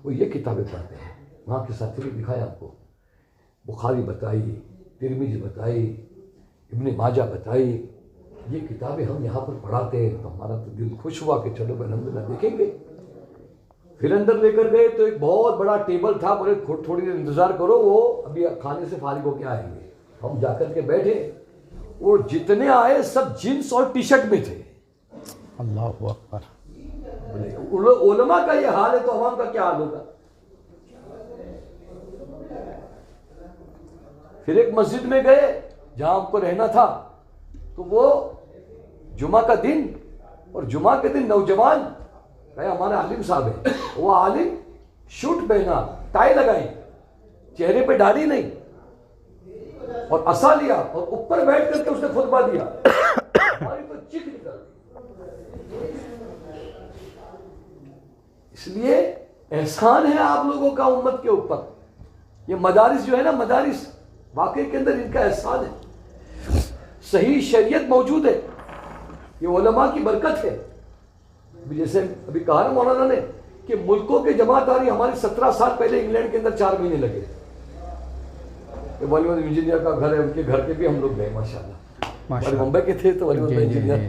वो ये किताबें पढ़ते हैं। वहाँ के साथी ने दिखाया हमको, बुखारी बताई, तिरमिज़ी बताई, इब्ने माजा बताई, ये किताबें हम यहाँ पर पढ़ाते हैं। तो हमारा तो दिल खुश हुआ कि चलो अल्हम्दुलिल्लाह देखेंगे। फिर अंदर लेकर गए तो एक बहुत बड़ा टेबल था। बोले थोड़ी देर इंतज़ार करो, वो अभी खाने से फारिग होकर आएंगे। हम जाकर के बैठे, वो जितने आए सब जीन्स और टी शर्ट में थे। अल्लाहु अकबर। उलमा का ये हाल है तो अवाम का क्या हाल होगा? फिर एक मस्जिद में गए जहां हमको रहना था, तो वो जुमा का दिन, और जुमा के दिन नौजवान कहे हमारे आलिम साहब है। वो आलिम शूट पहना, टाई लगाई, चेहरे पे दाढ़ी नहीं, और असा लिया और ऊपर बैठ करके उसने खुतबा दिया। हमारी तो चीख निकल। इसलिए एहसान है आप लोगों का उम्मत के ऊपर। ये मदारिस जो है ना, मदारिस वाकई के अंदर इनका एहसान है। सही शरीयत मौजूद है, ये उलमा की बरकत है। जैसे अभी कहा ना मौलाना ने कि मुल्कों के जमात आ रही, हमारी 17 साल पहले इंग्लैंड के अंदर 4 महीने लगे। बॉलीवुड इंजीनियर का घर है, उनके घर के भी हम लोग गए माशाल्लाह। मुंबई के थे तो बॉलीवुड इंजीनियर,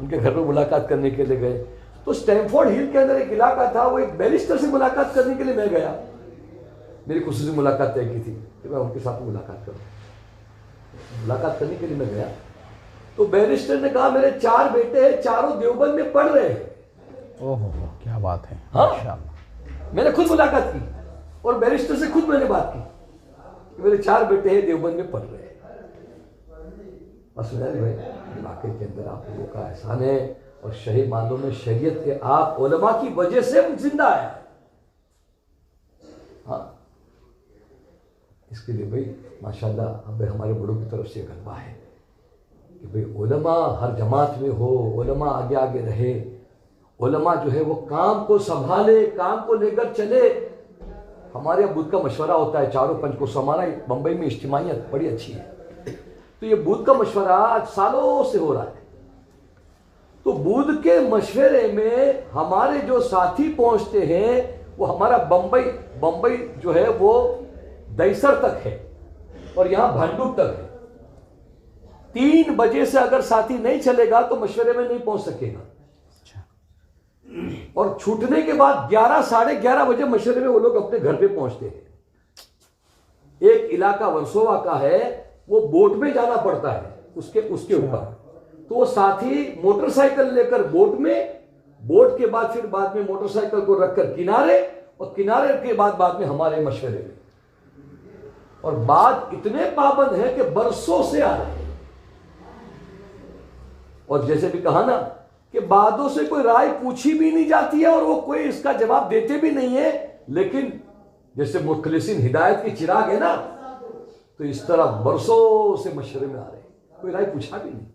उनके घर में मुलाकात करने के लिए गए। तो स्टैमफोर्ड हिल के अंदर एक इलाका था, वो एक बैरिस्टर से मुलाकात करने के लिए मैं गया। मेरी खुसूसी मुलाकात तय की थी कि मैं उनके साथ मुलाकात करूँ। मुलाकात करने के लिए मैं गया तो बैरिस्टर ने कहा मेरे 4 बेटे हैं, चारों देवबंद में पढ़ रहे हैं। ओहो क्या बात है। हाँ, मैंने खुद मुलाकात की और बैरिस्टर से खुद मैंने बात की कि मेरे 4 बेटे हैं, देवबंद में पढ़ रहे हैं। बस भाई इलाके के अंदर आप लोगों का एहसान है और शही मानों में शरीयत के आप उलमा की वजह से जिंदा है। हाँ, इसके लिए भाई माशाल्लाह अब हमारे बड़ों की तरफ से गलबा है कि भाई उलमा हर जमात में हो, उलमा आगे आगे रहे, उलमा जो है वो काम को संभाले, काम को लेकर चले। हमारे यहाँ बूथ का मशवरा होता है चारों पंच को। हमारा बम्बई में इज्तिमाइयत बड़ी अच्छी है, तो ये बूथ का मशवरा आज सालों से हो रहा है। तो बूथ के मशवरे में हमारे जो साथी पहुंचते हैं वो हमारा बम्बई जो है वो दैसर तक है और यहाँ भांडुप तक है। 3 बजे से अगर साथी नहीं चलेगा तो मशवरे में नहीं पहुंच सकेगा। और छूटने के बाद 11 साढ़े 11 बजे मशवरे में वो लोग अपने घर पे पहुंचते हैं। एक इलाका वर्सोवा का है, वो बोट में जाना पड़ता है उसके ऊपर, तो वो साथी मोटरसाइकिल लेकर बोट में, बोट के बाद फिर बाद में मोटरसाइकिल को रखकर किनारे, और किनारे के बाद में हमारे मशवरे में। और बात इतने पाबंद है कि बरसों से आ रहे हैं। और जैसे भी कहा ना कि बादों से कोई राय पूछी भी नहीं जाती है और वो कोई इसका जवाब देते भी नहीं है, लेकिन जैसे मुखलिसिन हिदायत की चिराग है ना, तो इस तरह बरसों से मशवरे में आ रहे हैं, कोई राय पूछा भी नहीं,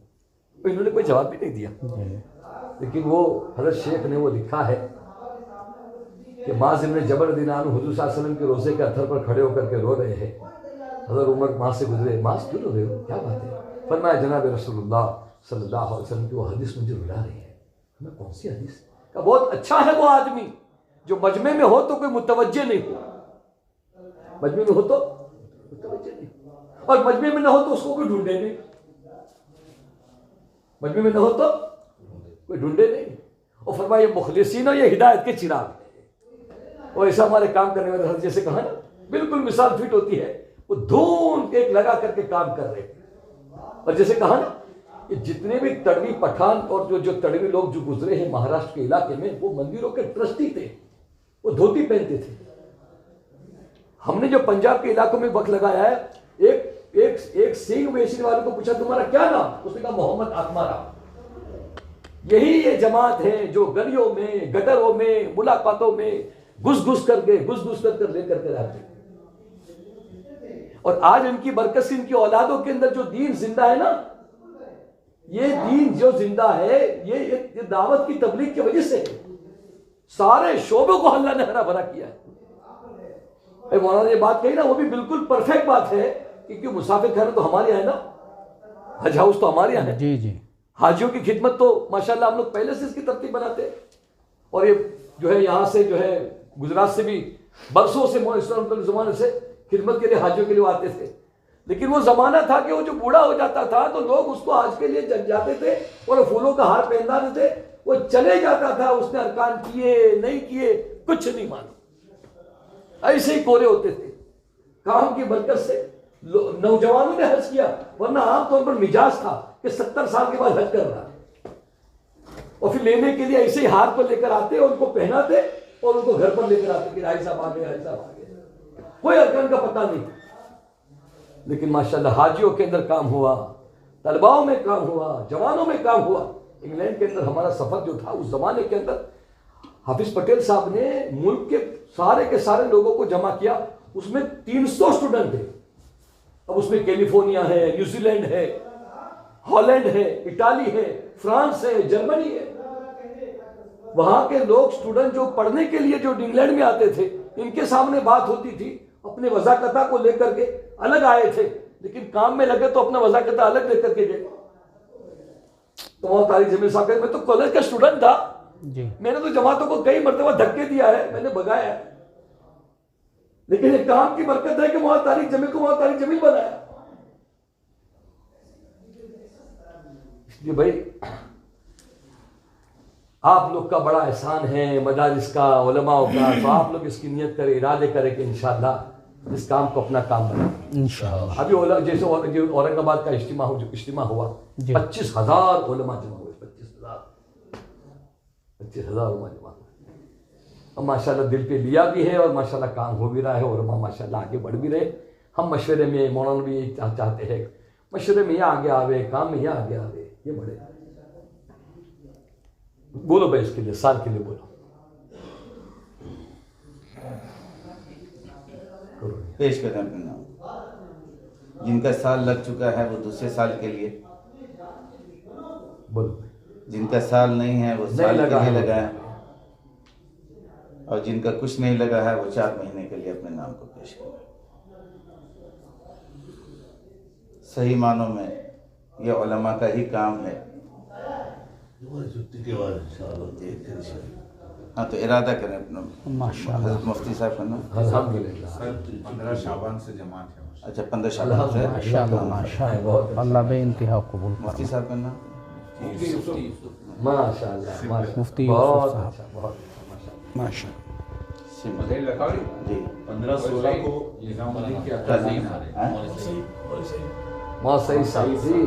तो इन्होंने कोई जवाब भी नहीं दिया। लेकिन वो हज़रत शेख ने वो लिखा है कि माज़ इब्न जबर दिनानु हुजूर सल्लल्लाहु अलैहि वसल्लम के रोज़े के अत्थर पर खड़े होकर के रो रहे हैं। हज़रत उमर वहाँ से गुजरे, माज़ क्यों रो रहे हो, क्या बात है? फरमाया जनाब रसूलुल्लाह सल्लल्लाहु अलैहि वसल्लम की वो हदीस मुझे रुला रही है। मैं कौन सी हदीस? का बहुत अच्छा है वो आदमी जो मजमे में हो तो कोई मुतवज्जे नहीं हो, मजमे में हो तो मुतवज्जे नहीं, और मजमे में ना हो तो उसको कोई ढूंढे नहीं, मजमे में ना हो तो कोई ढूंढे नहीं। और फरमाया ये मुखलिसीन और ये हिदायत के चिराग, और ऐसा हमारे काम करने वाले जैसे कहा ना, बिल्कुल मिसाल फिट होती है, वो धूम एक लगा करके काम कर रहे। और जैसे कहा ना कि जितने भी तड़वी पठान और जो तड़वी लोग जो गुजरे हैं महाराष्ट्र के इलाके में, वो मंदिरों के ट्रस्टी थे, वो धोती पहनते थे। हमने जो पंजाब के इलाकों में वक्त लगाया है, एक सिंह बेचने वाले को पूछा तुम्हारा क्या नाम, उसने कहा मोहम्मद आत्माराम। यही ये जमात है जो गलियों में, गटरों में, मुलाकातों में घुस घुस कर लेकर के आते। और आज इनकी बरकत से इनकी औलादों के अंदर जो दीन जिंदा है ना, ये दीन जो जिंदा है, ये दावत की तबलीग की वजह से सारे शोबों को अल्लाह ने हरा भरा किया है। मौलाना ने बात कही ना, वो भी बिल्कुल परफेक्ट बात है, क्योंकि मुसाफिर खाना तो हमारे यहाँ है ना, हज हाउस तो हमारे यहाँ है जी जी। हाजियों की खिदमत तो माशाल्लाह हम लोग पहले से इसकी तरतीब बनाते हैं। और ये जो है यहाँ से जो है गुजरात से भी बरसों से जमाने से खिदमत के लिए हाजियों के लिए आते थे। लेकिन वो जमाना था कि वो जो बूढ़ा हो जाता था तो लोग उसको आज के लिए जग जाते थे और फूलों का हार पहना देते, वो चले जाता था, उसने अरकान किए नहीं किए कुछ नहीं मालूम, ऐसे ही कोरे होते थे। काम की बरकत से नौजवानों ने हज किया, वरना आमतौर पर मिजाज था कि 70 साल के बाद हज कर रहा है, और फिर लेने के लिए ऐसे ही हार को लेकर आते, उनको पहनाते और उनको घर पर लेकर आते कि हाजी साहब आ गए, हाजी साहब आ गए, कोई अरकान का पता नहीं। लेकिन माशाल्लाह हाजियों के अंदर काम हुआ, तलबाओं में काम हुआ, जवानों में काम हुआ। इंग्लैंड के अंदर हमारा सफर जो था उस जमाने के अंदर हाफिज पटेल साहब ने मुल्क के सारे लोगों को जमा किया, उसमें 300 स्टूडेंट थे। अब उसमें कैलिफोर्निया है, न्यूजीलैंड है, हॉलैंड है, इटाली है, फ्रांस है, जर्मनी है। वहां के लोग स्टूडेंट जो पढ़ने के लिए जो इंग्लैंड में आते थे, इनके सामने बात होती थी, अपने वजाकता को लेकर के अलग आए थे, लेकिन काम में लगे तो अपना वजाकता अलग लेकर के गए। तो वहां तारिक जमील साहब, मैं तो कॉलेज का स्टूडेंट था जी, मैंने तो जमातों को कई मरतबा धक्के दिया है, मैंने भगाया है, लेकिन एक काम की बरकत है कि वहां तारिक जमील को वहां तारिक जमील बनाया। इसलिए भाई आप लोग का बड़ा एहसान है मदारिस का, उलमाओं का, तो आप लोग इसकी नियत करें, इरादे करें कि इंशाअल्लाह इस काम को अपना काम बनाएं इंशाअल्लाह। अभी जैसे औरंगाबाद का इज्तिमा हुआ, 25,000 उलमा जमा हुए, 25,000 उलमा जमा हुए। अब माशाल्लाह दिल पे लिया भी है और माशाल्लाह काम हो भी रहा है, उलमा माशाल्लाह आगे बढ़ भी रहे। हम मशवरे में, मौलाना भी यही चाहते हैं, मशवरे में यह आगे आवे, काम में यह आगे आवे, ये बढ़े। बोलो भाई इसके लिए, साल के लिए बोलो। पेश करें अपने नाम। जिनका साल लग चुका है वो दूसरे साल के लिए बोलो। जिनका साल नहीं है वो साल के लिए लगा है, और जिनका कुछ नहीं लगा है वो 4 महीने के लिए अपने नाम को पेश करें। सही मानों में यह उलमा का ही काम है। हाँ तो इरादा करें अपना। माशाअल्लाह। मुफ्ती साहब का नाम? अल्हम्दुलिल्लाह। 15 शाबान से जमात है। अच्छा 15 शाबान से। माशाअल्लाह माशाअल्लाह, अल्लाह बे इंतहा कबूल। मुफ्ती साहब का नाम? माशाअल्लाह मुफ्ती बहुत साहब, अच्छा, बहुत माशाअल्लाह। जी 15-16 को निजामुद्दीन की ताज़ीम है। बहुत सही साहब जी।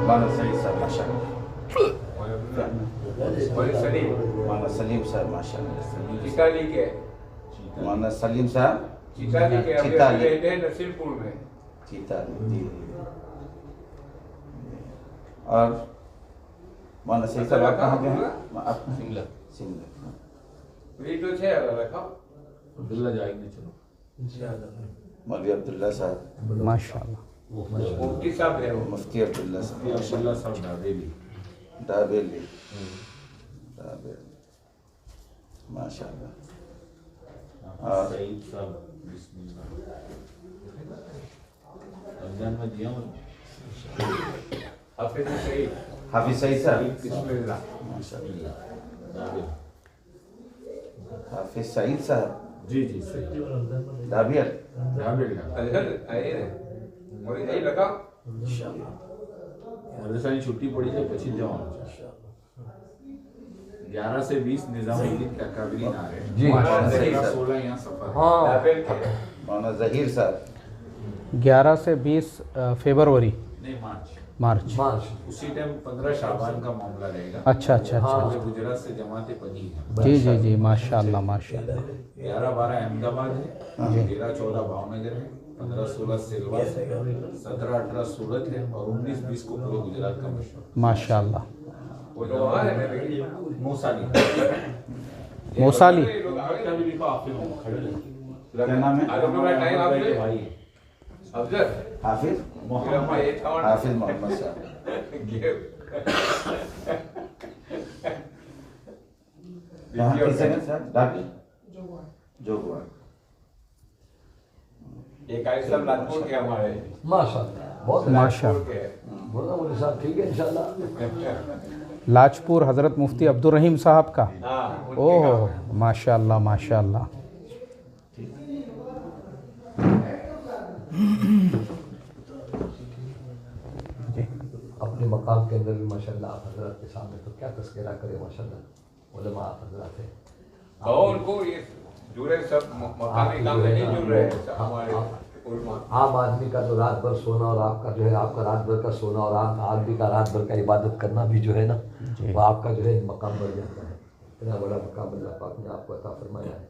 माना सईद साहब माशाल्लाह, माना सलीम साहब माशाल्लाह, चिताली के माना सलीम साहब चिताली के अभी चिताली। रहते हैं नसीरपुर में। चीता जी। और माना सईद साहब आप कहाँ के हैं? आप शिमला। शिमला। फ्री तो छे रखा अब्दुल्ला जाएंगे चलो मौलवी अब्दुल्ला साहब, माशाल्लाह। मुफ्ती साहब है वो। मुफ्ती अब्दुल्ला साहब, अब्दुल्ला साहब डाबेली दाबेली, दाबेली माशाल्लाह। और सईद साहब बिस्मिल्लाह रमजान में दिया हूँ हाफिज सईद हाफिज सईद साहब बिस्मिल्लाह। माशाल्लाह। दाबेल हाफिज सईद साहब जी जी सही दाबियल दाबेल अजहर आए ने और यही लगा मदरसानी छुट्टी पड़ी है પછી જવાનું છે 11 से 20 निजामुद्दीन का काबिलीन आ रहे हैं जी। 16 यहाँ सफर है। हाँ लाबेल के मौलाना जहीर साहब 11 से 20 फरवरी नहीं मार्च मार्च। मार्च उसी टाइम 15 शाबान का मामला रहेगा अच्छा अच्छा अच्छा। जो गुजरात से जमातें बनी है जी जी जी माशाल्लाह माशाल्लाह। 11-12 अहमदाबाद है 13-14 भावनगर है 15-16 सिलवास है 17-18 सूरत है और 19-20 को पूरे गुजरात का मशहूर माशाल्लाह। वो तो वहाँ है मेरे मौसाली मौसाली का भी लिखा आखिर में खड़े रहे। क्या नाम है? आलम का टाइम भाई आपसे भाई अफजल हाफिज मोहम्मद ये था हाफिज मोहम्मद साहब कहाँ किसे हैं सर? दाबियल जोगवा। एक आए सब नागपुर के हमारे माशाल्लाह बहुत माशाल्लाह। नागपुर के बोला मुझे साहब ठीक है इंशाल्लाह। लाजपुर हज़रत मुफ्ती अब्दुल रहीम साहब का। हाँ उनके ओह गाँव। माशाल्लाह माशाल्लाह। अपने मकाम के अंदर भी माशाल्लाह आप हजरत के सामने तो क्या तस्करा करे माशाल्लाह उलमा आप हजरत है। और उनको ये जुड़े सब मकामी काम में नहीं जुड़ रहे हैं सब हमारे उलमा। आम आदमी का तो रात भर सोना और आपका जो है आपका रात भर का सोना और आम आदमी का रात भर का इबादत करना भी जो है ना वो आपका जो है मकाम बढ़ जाता है। इतना बड़ा मकाम अल्लाह पाक ने आपको अता फरमाया है,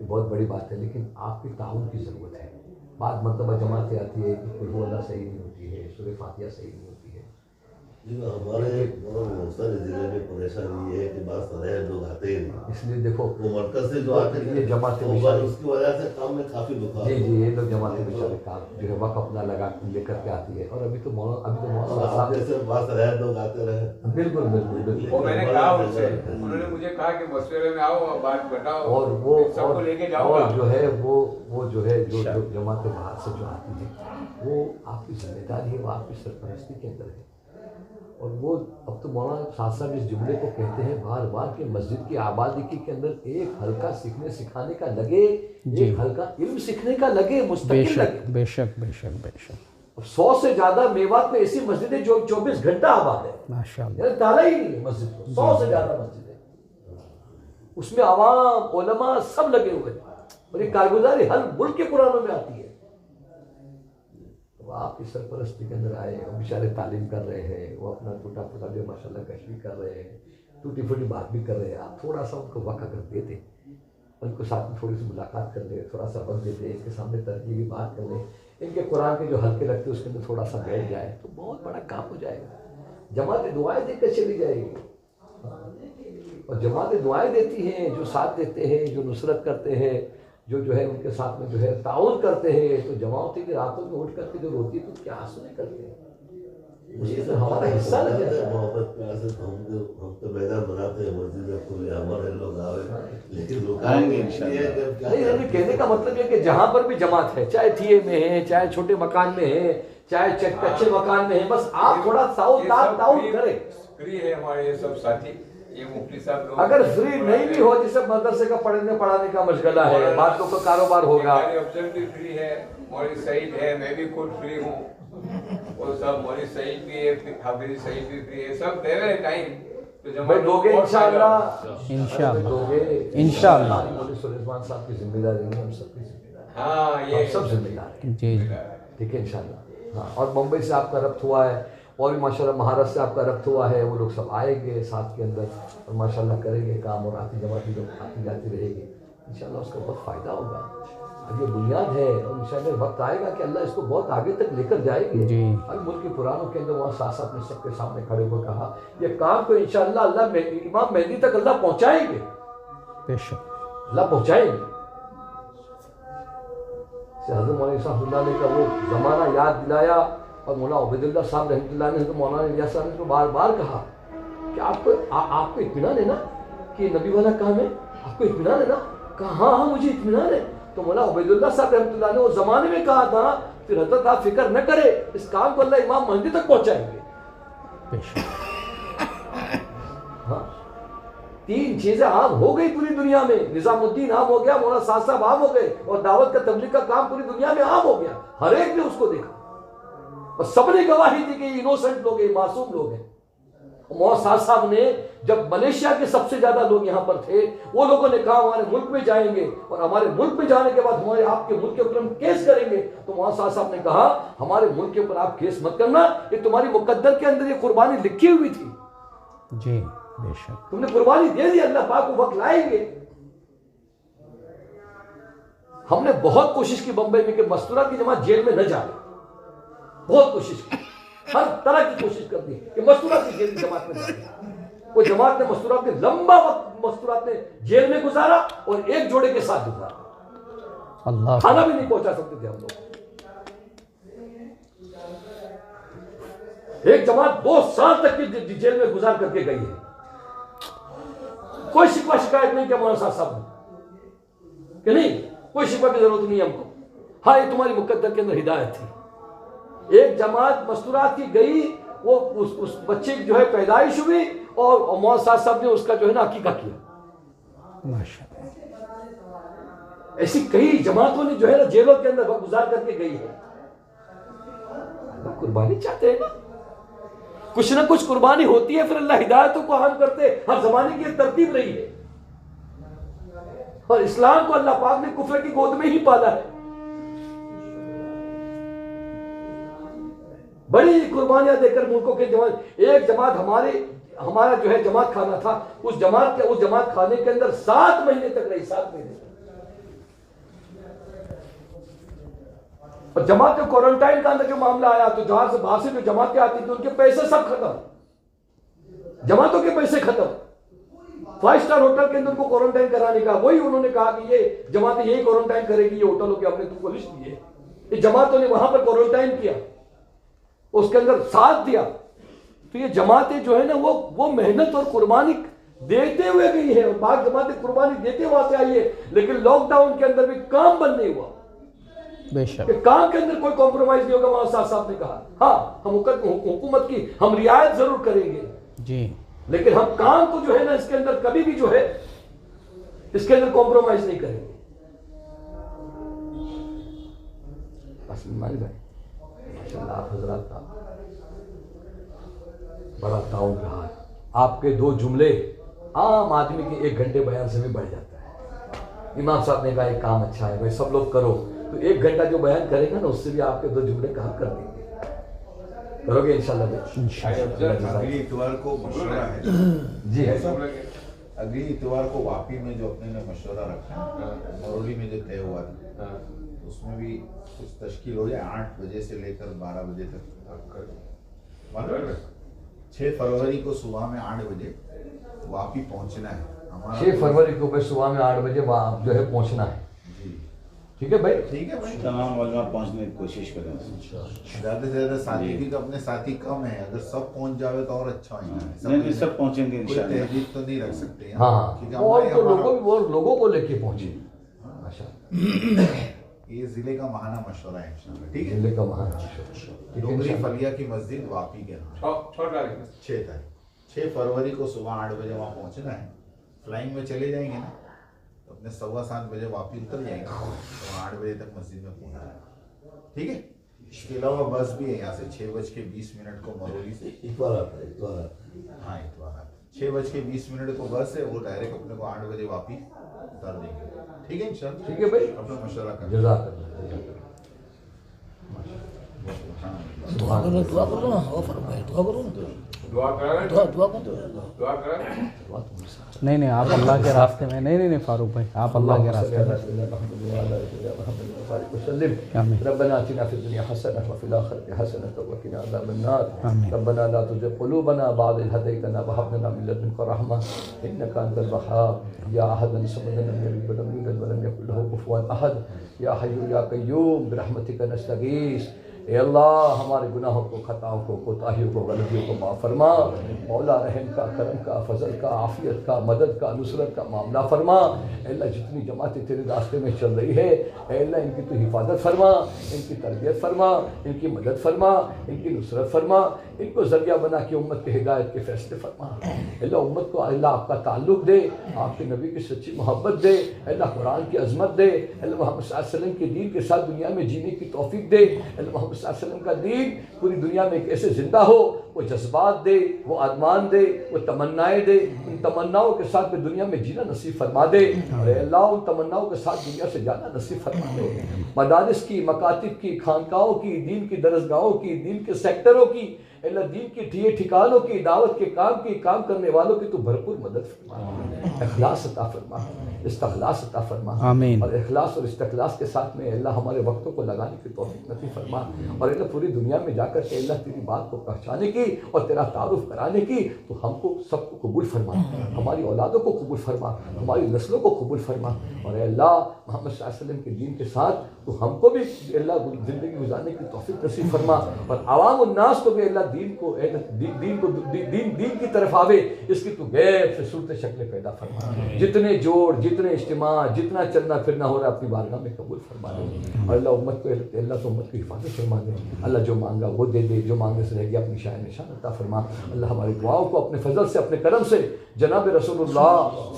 ये बहुत बड़ी बात है। लेकिन आपकी ताउन की ज़रूरत है। बाद मरतबा जमातें आती है कि कुल हुआ सही नहीं होती है, सूरह फातिहा सही नहीं होती है। हमारे मुख्तलिफ जिले में परेशानी ये है कि बात तरह लोग आते ही नहीं। इसलिए देखो वो मरकज से जो आते ये जमातें वो बेचारे उसकी वजह से काम में काफी रुका जी जी ये लोग जमातें बेचारे काम जो है वक्त अपना लगा लेकर के आती है। और अभी तो मौलाना साहब जैसे बात तरह लोग आते रहे। बिल्कुल बिल्कुल बिल्कुल। वो मैंने कहा उनसे, उन्होंने मुझे कहा कि मशवरे में आओ और बात बताओ और वो सबको लेके जाऊंगा। और जो है वो जो है जो जमातें बाहर से जो आती है वो आपकी जिम्मेदारी है, वो आपकी सरपरस्ती के अंदर है। और वो अब तो मौलाना साहब साहब इस जुमले को कहते हैं बार बार कि मस्जिद की आबादी के अंदर एक हल्का सीखने सिखाने का लगे, एक हल्का इल्म सीखने का लगे, मुस्तकिल बेशक लगे। बेशक बेशक बेशक। 100 से ज्यादा मेवात में ऐसी मस्जिद है जो 24 घंटा आबाद है, माशाल्लाह। यानी ताला ही नहीं है मस्जिद को। 100 से ज्यादा मस्जिद है, उसमें आवाम उलमा सब लगे हुए हैं और ये कारगुजारी हर मुल्क के कुरानों में आती है। वो आपकी सरपरस्ती के अंदर आए और बेचारे तालीम कर रहे हैं, वो अपना टूटा फूटा जो माशाल्लाह कश्मी कर रहे हैं, टूटी फूटी बात भी कर रहे हैं। आप थोड़ा सा उनको वक्त अगर देते, उनको साथ में थोड़ी सी मुलाकात कर ले, थोड़ा सा वक्त देते, इनके सामने तरजीही बात कर ले, इनके कुरान के जो हल्के लगते हैं उसके अंदर थोड़ा सा बैठ जाए तो बहुत बड़ा काम हो जाएगा। जमातें दुआएं देकर चली जाएगी और जमातें दुआएं देती हैं, जो साथ देते हैं, जो नुसरत करते हैं, जो है उनके साथ में जो है ताउन करते हैं। तो जमाती की रातों में उठ करके जो रोती है तो क्या आंसू निकलते हैं, ये तो हमारा हिस्सा लग जाता है। मोहब्बत प्यार से हम तो मैदान बनाते हैं मस्जिद में, कोई हमारे लोग आवे, लेकिन आएंगे रुकाएंगे इंशाअल्लाह। नहीं नहीं, कहने का मतलब है कि जहां पर भी जमात है, चाहे थिए में है, चाहे छोटे मकान में है, चाहे कच्चे मकान में है, बस आप थोड़ा ताउन करें। फ्री है हमारे ये सब साथी, ये मुफ्ती साहब लोग। अगर फ्री नहीं भी हो, जैसे मदरसे का पढ़ने पढ़ाने का मशगला है, बातों का कारोबार होगा। अफजल भी फ्री है, मौलवी सईद है, मैं भी खुद फ्री हूँ, वो सब मौलवी सईद भी है, हाफिज सईद भी फ्री है, सब दे रहे टाइम। तो भाई दोगे इंशाअल्लाह, इंशाअल्लाह दोगे इंशाअल्लाह। मौलवी सुलेमान साहब की जिम्मेदारी नहीं, हम सबकी जिम्मेदारी, हाँ ये हम सब जिम्मेदार हैं। जी जी ठीक है इंशाअल्लाह। हाँ, और मुंबई से आपका रब्त हुआ है और भी माशाल्लाह महाराष्ट्र से आपका रब्त हुआ है, वो लोग सब आएंगे साथ के अंदर और माशाल्लाह करेंगे काम, और आती जमाती लोग आती जाती रहेगी इंशाल्लाह, उसका बहुत फ़ायदा होगा। अब ये बुनियाद है और इंशाल्लाह वक्त आएगा कि अल्लाह इसको बहुत आगे तक लेकर जाएंगे। अब मुल्क के पुरानों के अंदर वहाँ साथ ने सबके सामने खड़े होकर कहा ये काम को इंशाल्लाह अल्लाह इमाम मेहदी तक अल्लाह पहुँचाएंगे, अल्लाह पहुँचाएंगे। हज़रत मौलाना साहब ने का वो ज़माना याद दिलाया और मौलाना उबैदुल्लाह साहब रहमतुल्लाह ने तो मौलाना इलियास साहब ने तो बार बार कहा कि आपको इत्मीनान है ना कि नबी वाला काम है, आपको इत्मीनान है ना? कहा हाँ हाँ मुझे इत्मीनान है। तो मौलाना उबैदुल्लाह साहब रहमतुल्लाह ने वो ज़माने में कहा था फिर हज़रत आप फिक्र न करे, इस काम को अल्लाह इमाम महदी तक पहुँचाएंगे। हाँ, 3 चीजें आम हो गई पूरी दुनिया में, निजामुद्दीन आम हो गया, मौलाना साहब साहब आम हो गए और दावत का तबलीग का काम पूरी दुनिया में आम हो गया, हर एक ने उसको देखा और सबने गवाही दी कि इनोसेंट लोग हैं, मासूम लोग हैं। मौलाना साहब साहब ने जब मलेशिया के सबसे ज्यादा लोग यहाँ पर थे, वो लोगों ने कहा हमारे मुल्क में जाएंगे और हमारे मुल्क में जाने के बाद हमारे आपके मुल्क के ऊपर हम केस करेंगे, तो मौलाना साहब साहब ने कहा हमारे मुल्क के ऊपर आप केस मत करना, ये तुम्हारी मुकद्दर के अंदर ये कुर्बानी लिखी हुई थी जी, बेशक तुमने कुर्बानी दे दी, अल्लाह पाक को वक्त लाएंगे। हमने बहुत कोशिश की बंबई में कि मस्तूरा की जमात जेल में न जाए, बहुत कोशिश की, हर तरह की कोशिश कर दी कि मस्तूरा की जेल की जमात में जाए। वो जमात ने मस्तूरात ने लंबा वक्त मस्तूरात ने जेल में गुजारा और एक जोड़े के साथ गुजारा, अल्लाह खाना भी नहीं पहुंचा सकते थे हम लोग। एक जमात 2 साल तक की जेल में गुजार करके गई है, कोई शिकवा शिकायत नहीं किया मौलाना साहब ने कि नहीं कोई शिकवा की जरूरत नहीं हमको, हाँ ये तुम्हारी मुकद्दर के अंदर हिदायत थी। एक जमात मस्तूरात की गई, वो उस बच्चे की जो है पैदाइश हुई और मौलाना साहब ने उसका जो है ना अकीका किया। माशाअल्लाह, ऐसी कई जमातों ने जो है ना जेलों के अंदर गुजार करके गई है। कुर्बानी चाहते हैं ना, कुछ ना कुछ कुर्बानी होती है, फिर अल्लाह हिदायतों को हम करते, हर जमाने की तरतीब रही है। और इस्लाम को अल्लाह पाक ने कुफर की गोद में ही पाला है। बड़ी कुर्बानियां देकर मुल्कों के जमात, एक जमात हमारा जो है जमात खाना था, उस जमात खाने के अंदर 7 महीने तक रही, 7 महीने तक। और जमात के क्वारंटाइन का अंदर जो मामला आया तो जहां से बाहर से जो जमातें आती थी उनके पैसे सब खत्म, जमातों के पैसे खत्म। 5 स्टार होटल के अंदर उनको क्वारंटाइन कराने का, वही उन्होंने कहा कि ये जमातें यही क्वारंटाइन करेगी, ये होटलों की हमने तुमको लिस्ट दी है। ये जमातों ने वहां पर क्वारंटाइन किया, उसके अंदर साथ दिया। तो ये जमातें जो है ना वो मेहनत और कुर्बानी देते हुए गई है, और बाकी जमातें कुर्बानी देते वहां से आई है, लेकिन लॉकडाउन के अंदर भी काम बंद नहीं हुआ। बेशक कि काम के अंदर कोई कॉम्प्रोमाइज नहीं होगा। मौलाना साहब ने कहा हाँ हम हुकूमत की हम रियायत जरूर करेंगे जी, लेकिन हम काम को जो है ना इसके अंदर कभी भी जो है इसके अंदर कॉम्प्रोमाइज नहीं करेंगे। भाई माशाल्लाह आप हजरात का बड़ा ताउन रहा है। आपके 2 जुमले आम आदमी के 1 घंटे बयान से भी बढ़ जाता है। इमाम साहब ने कहा एक काम अच्छा है भाई सब लोग करो, तो 1 घंटा जो बयान करेगा ना उससे भी आपके 2 जुमले काम कर देंगे। करोगे इंशाल्लाह भाई? अगली इतवार को मशवरा है जी है। अगली इतवार को वापी में जो अपने ने मशवरा रखा है, मरोड़ी में जो तय हुआ था उसमें भी कुछ तश्कील हो जाए 8 बजे से लेकर 12 बजे तक। 6 फरवरी को सुबह में 8 बजे वापी पहुंचना है। हमारा 6 फरवरी को सुबह में 8 बजे वहाँ जो है पहुंचना है। जी ठीक है भाई? ठीक है भाई, तमाम उलमा पहुंचने की कोशिश करें। ज़्यादा से ज़्यादा साथी भी तो अपने साथी कम है, अगर सब पहुंच जावे तो और अच्छा होगा। नहीं सब पहुंचेंगे इंशाल्लाह। तहजीब तो नहीं रख सकते हाँ, क्योंकि और हमारे तो हमारा- लोगों को लेके पहुंचे। माशा ये जिले का महाना मशवरा है इंशाल्लाह। ठीक है, जिले का महान डोगरी फलिया की मस्जिद वापी के नाम 6 तारीख 6 फरवरी को सुबह 8 बजे वहाँ पहुँचना है। फ्लाइंग में चले जाएंगे ना तो अपने 7:15 बजे वापी उतर जाएंगे तो 8 बजे तक मस्जिद में पहुँचना है। ठीक है, इसके अलावा बस भी है यहाँ से 6:20 को मरोली से। इतवार आता है। हाँ इतवार 6:20 को बस है, वो डायरेक्ट अपने को 8 बजे वापी उतार देंगे। ठीक है इंशाल्लाह। ठीक है भाई, अपना मशवरा कर जज़ाकल्लाह। दुआ करो ना हो फारूक भाई, दुआ करो ना, दुआ करा दुआ करो। दुआ करा नहीं आप अल्लाह के रास्ते में, नहीं फारूक भाई, आप अल्लाह के रास्ते में। आमीन। रब्बना आतिना फिद दुनिया हसनह व फिल आखिरति हसनह व क़िना अज़ाबन्नार। आमीन। रब्बना ला तुज़िग़ क़ुलूबना बअद इज़ हदैतना व हब लना मिन लदुनका रहमह इन्नका अंतल वह्हाब। या अहदन समदन लम यलिद व लम यूलद व लम यकुल लहू कुफुवन अहद। या हय्यु या क़य्यूम बिरहमतिका नस्तगीस। ए अल्लाह, हमारे गुनाहों को, खताओं को, कोताहियों को, गलतियों को माफ़ फरमा। मौला रहम का, करम का, फजल का, आफियत का, मदद का, नुसरत का मामला फरमा। अल्लाह जितनी जमातें तेरे रास्ते में चल रही है, अल्लाह इनकी तो हिफाजत फरमा, इनकी तरबियत फरमा, इनकी मदद फरमा, इनकी नुसरत फरमा, इनको ज़रिया बना के उम्मत के हिदायत के फ़ैसले फरमा। अल्लाह उम्मत को अल्लाह आपका ताल्लुक़ दे, आपके नबी की सच्ची मोहब्बत दे, अल्लाह कुरान की अज़मत दे, अल्लाह मोहम्मद सल्लल्लाहु अलैहि वसल्लम के दीन के साथ दुनिया में जीने की तौफीक दे। अल्लाह मोहम्मद सल्लल्लाहु अलैहि वसल्लम का दीन पूरी दुनिया में कैसे ज़िंदा हो, वो जज्बात दे, वो आदमान दे, वो तमन्नाएँ दे। उन तमन्नाओं के साथ में दुनिया में जीना नसीब फरमा दे। और अल्लाह उन तमन्नाओं के साथ दुनिया से जाना नसीब फरमा दे। मदारिस की, मकातिब की, खानकाओं की, दीन की दरसगाहों की, दीन के सेक्टरों की, अल्लाह दीन की ठिकानों की, दावत के काम करने वालों की तो भरपूर मदद फरमा, इखलास अता फरमा, इस्तखलास अता फरमा। आमीन। और इखलास और इस्तखलास के साथ में अल्लाह हमारे वक्तों को लगाने की तौफीक नसीब फरमा। और अल्लाह पूरी दुनिया में जाकर के अल्लाह तेरी बात को पहुँचाने की और तेरा तारुफ कराने की तो हमको सबको कबूल फरमा, हमारी औलादों को कबूल फरमा, हमारी नस्लों को कबूल फरमा। और अल्लाह मोहम्मद सल्लल्लाहु अलैहि वसल्लम के दीन के साथ तो हमको भी अल्लाह ज़िंदगी गुजारने की तौफीक नसीब फरमा। और आवाम उन्नास को भी अल्लाह दीन की तरफ आवे, इसकी तो गैर से सूरत शक्ल पैदा फरमा। जितने जोड़, जितने इज्तिमा, जितना चलना फिरना हो रहा है अपनी बारगाह में कबूल फरमा दे। और अल्लाह उम्मत को, अल्लाह तो उम्मत की हिफाजत फरमा दे। अल्लाह जो मांगा वो दे दे, जो मांगने से रह गया अपनी शान निशान अता फरमा। अल्लाह हमारी दुआओं को अपने फजल से, अपने करम से जनाब रसूलुल्लाह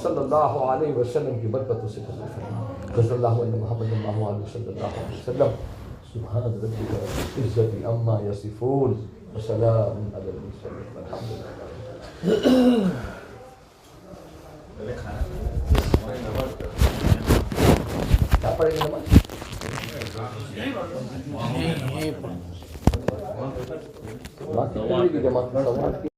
सल्लल्लाहु अलैहि वसल्लम की बरकतों से कबूल फरमा। सल्लल्लाहु अलैहि मुहम्मद सल्लल्लाहु अलैहि वसल्लम। सुभान रब्बिका रब्बिल इज्जति अम्मा यसिफून व सलामुन अलल मुरसलीन वल्हम्दुलिल्लाह। क्या पढ़ेंगे नमाज? जमात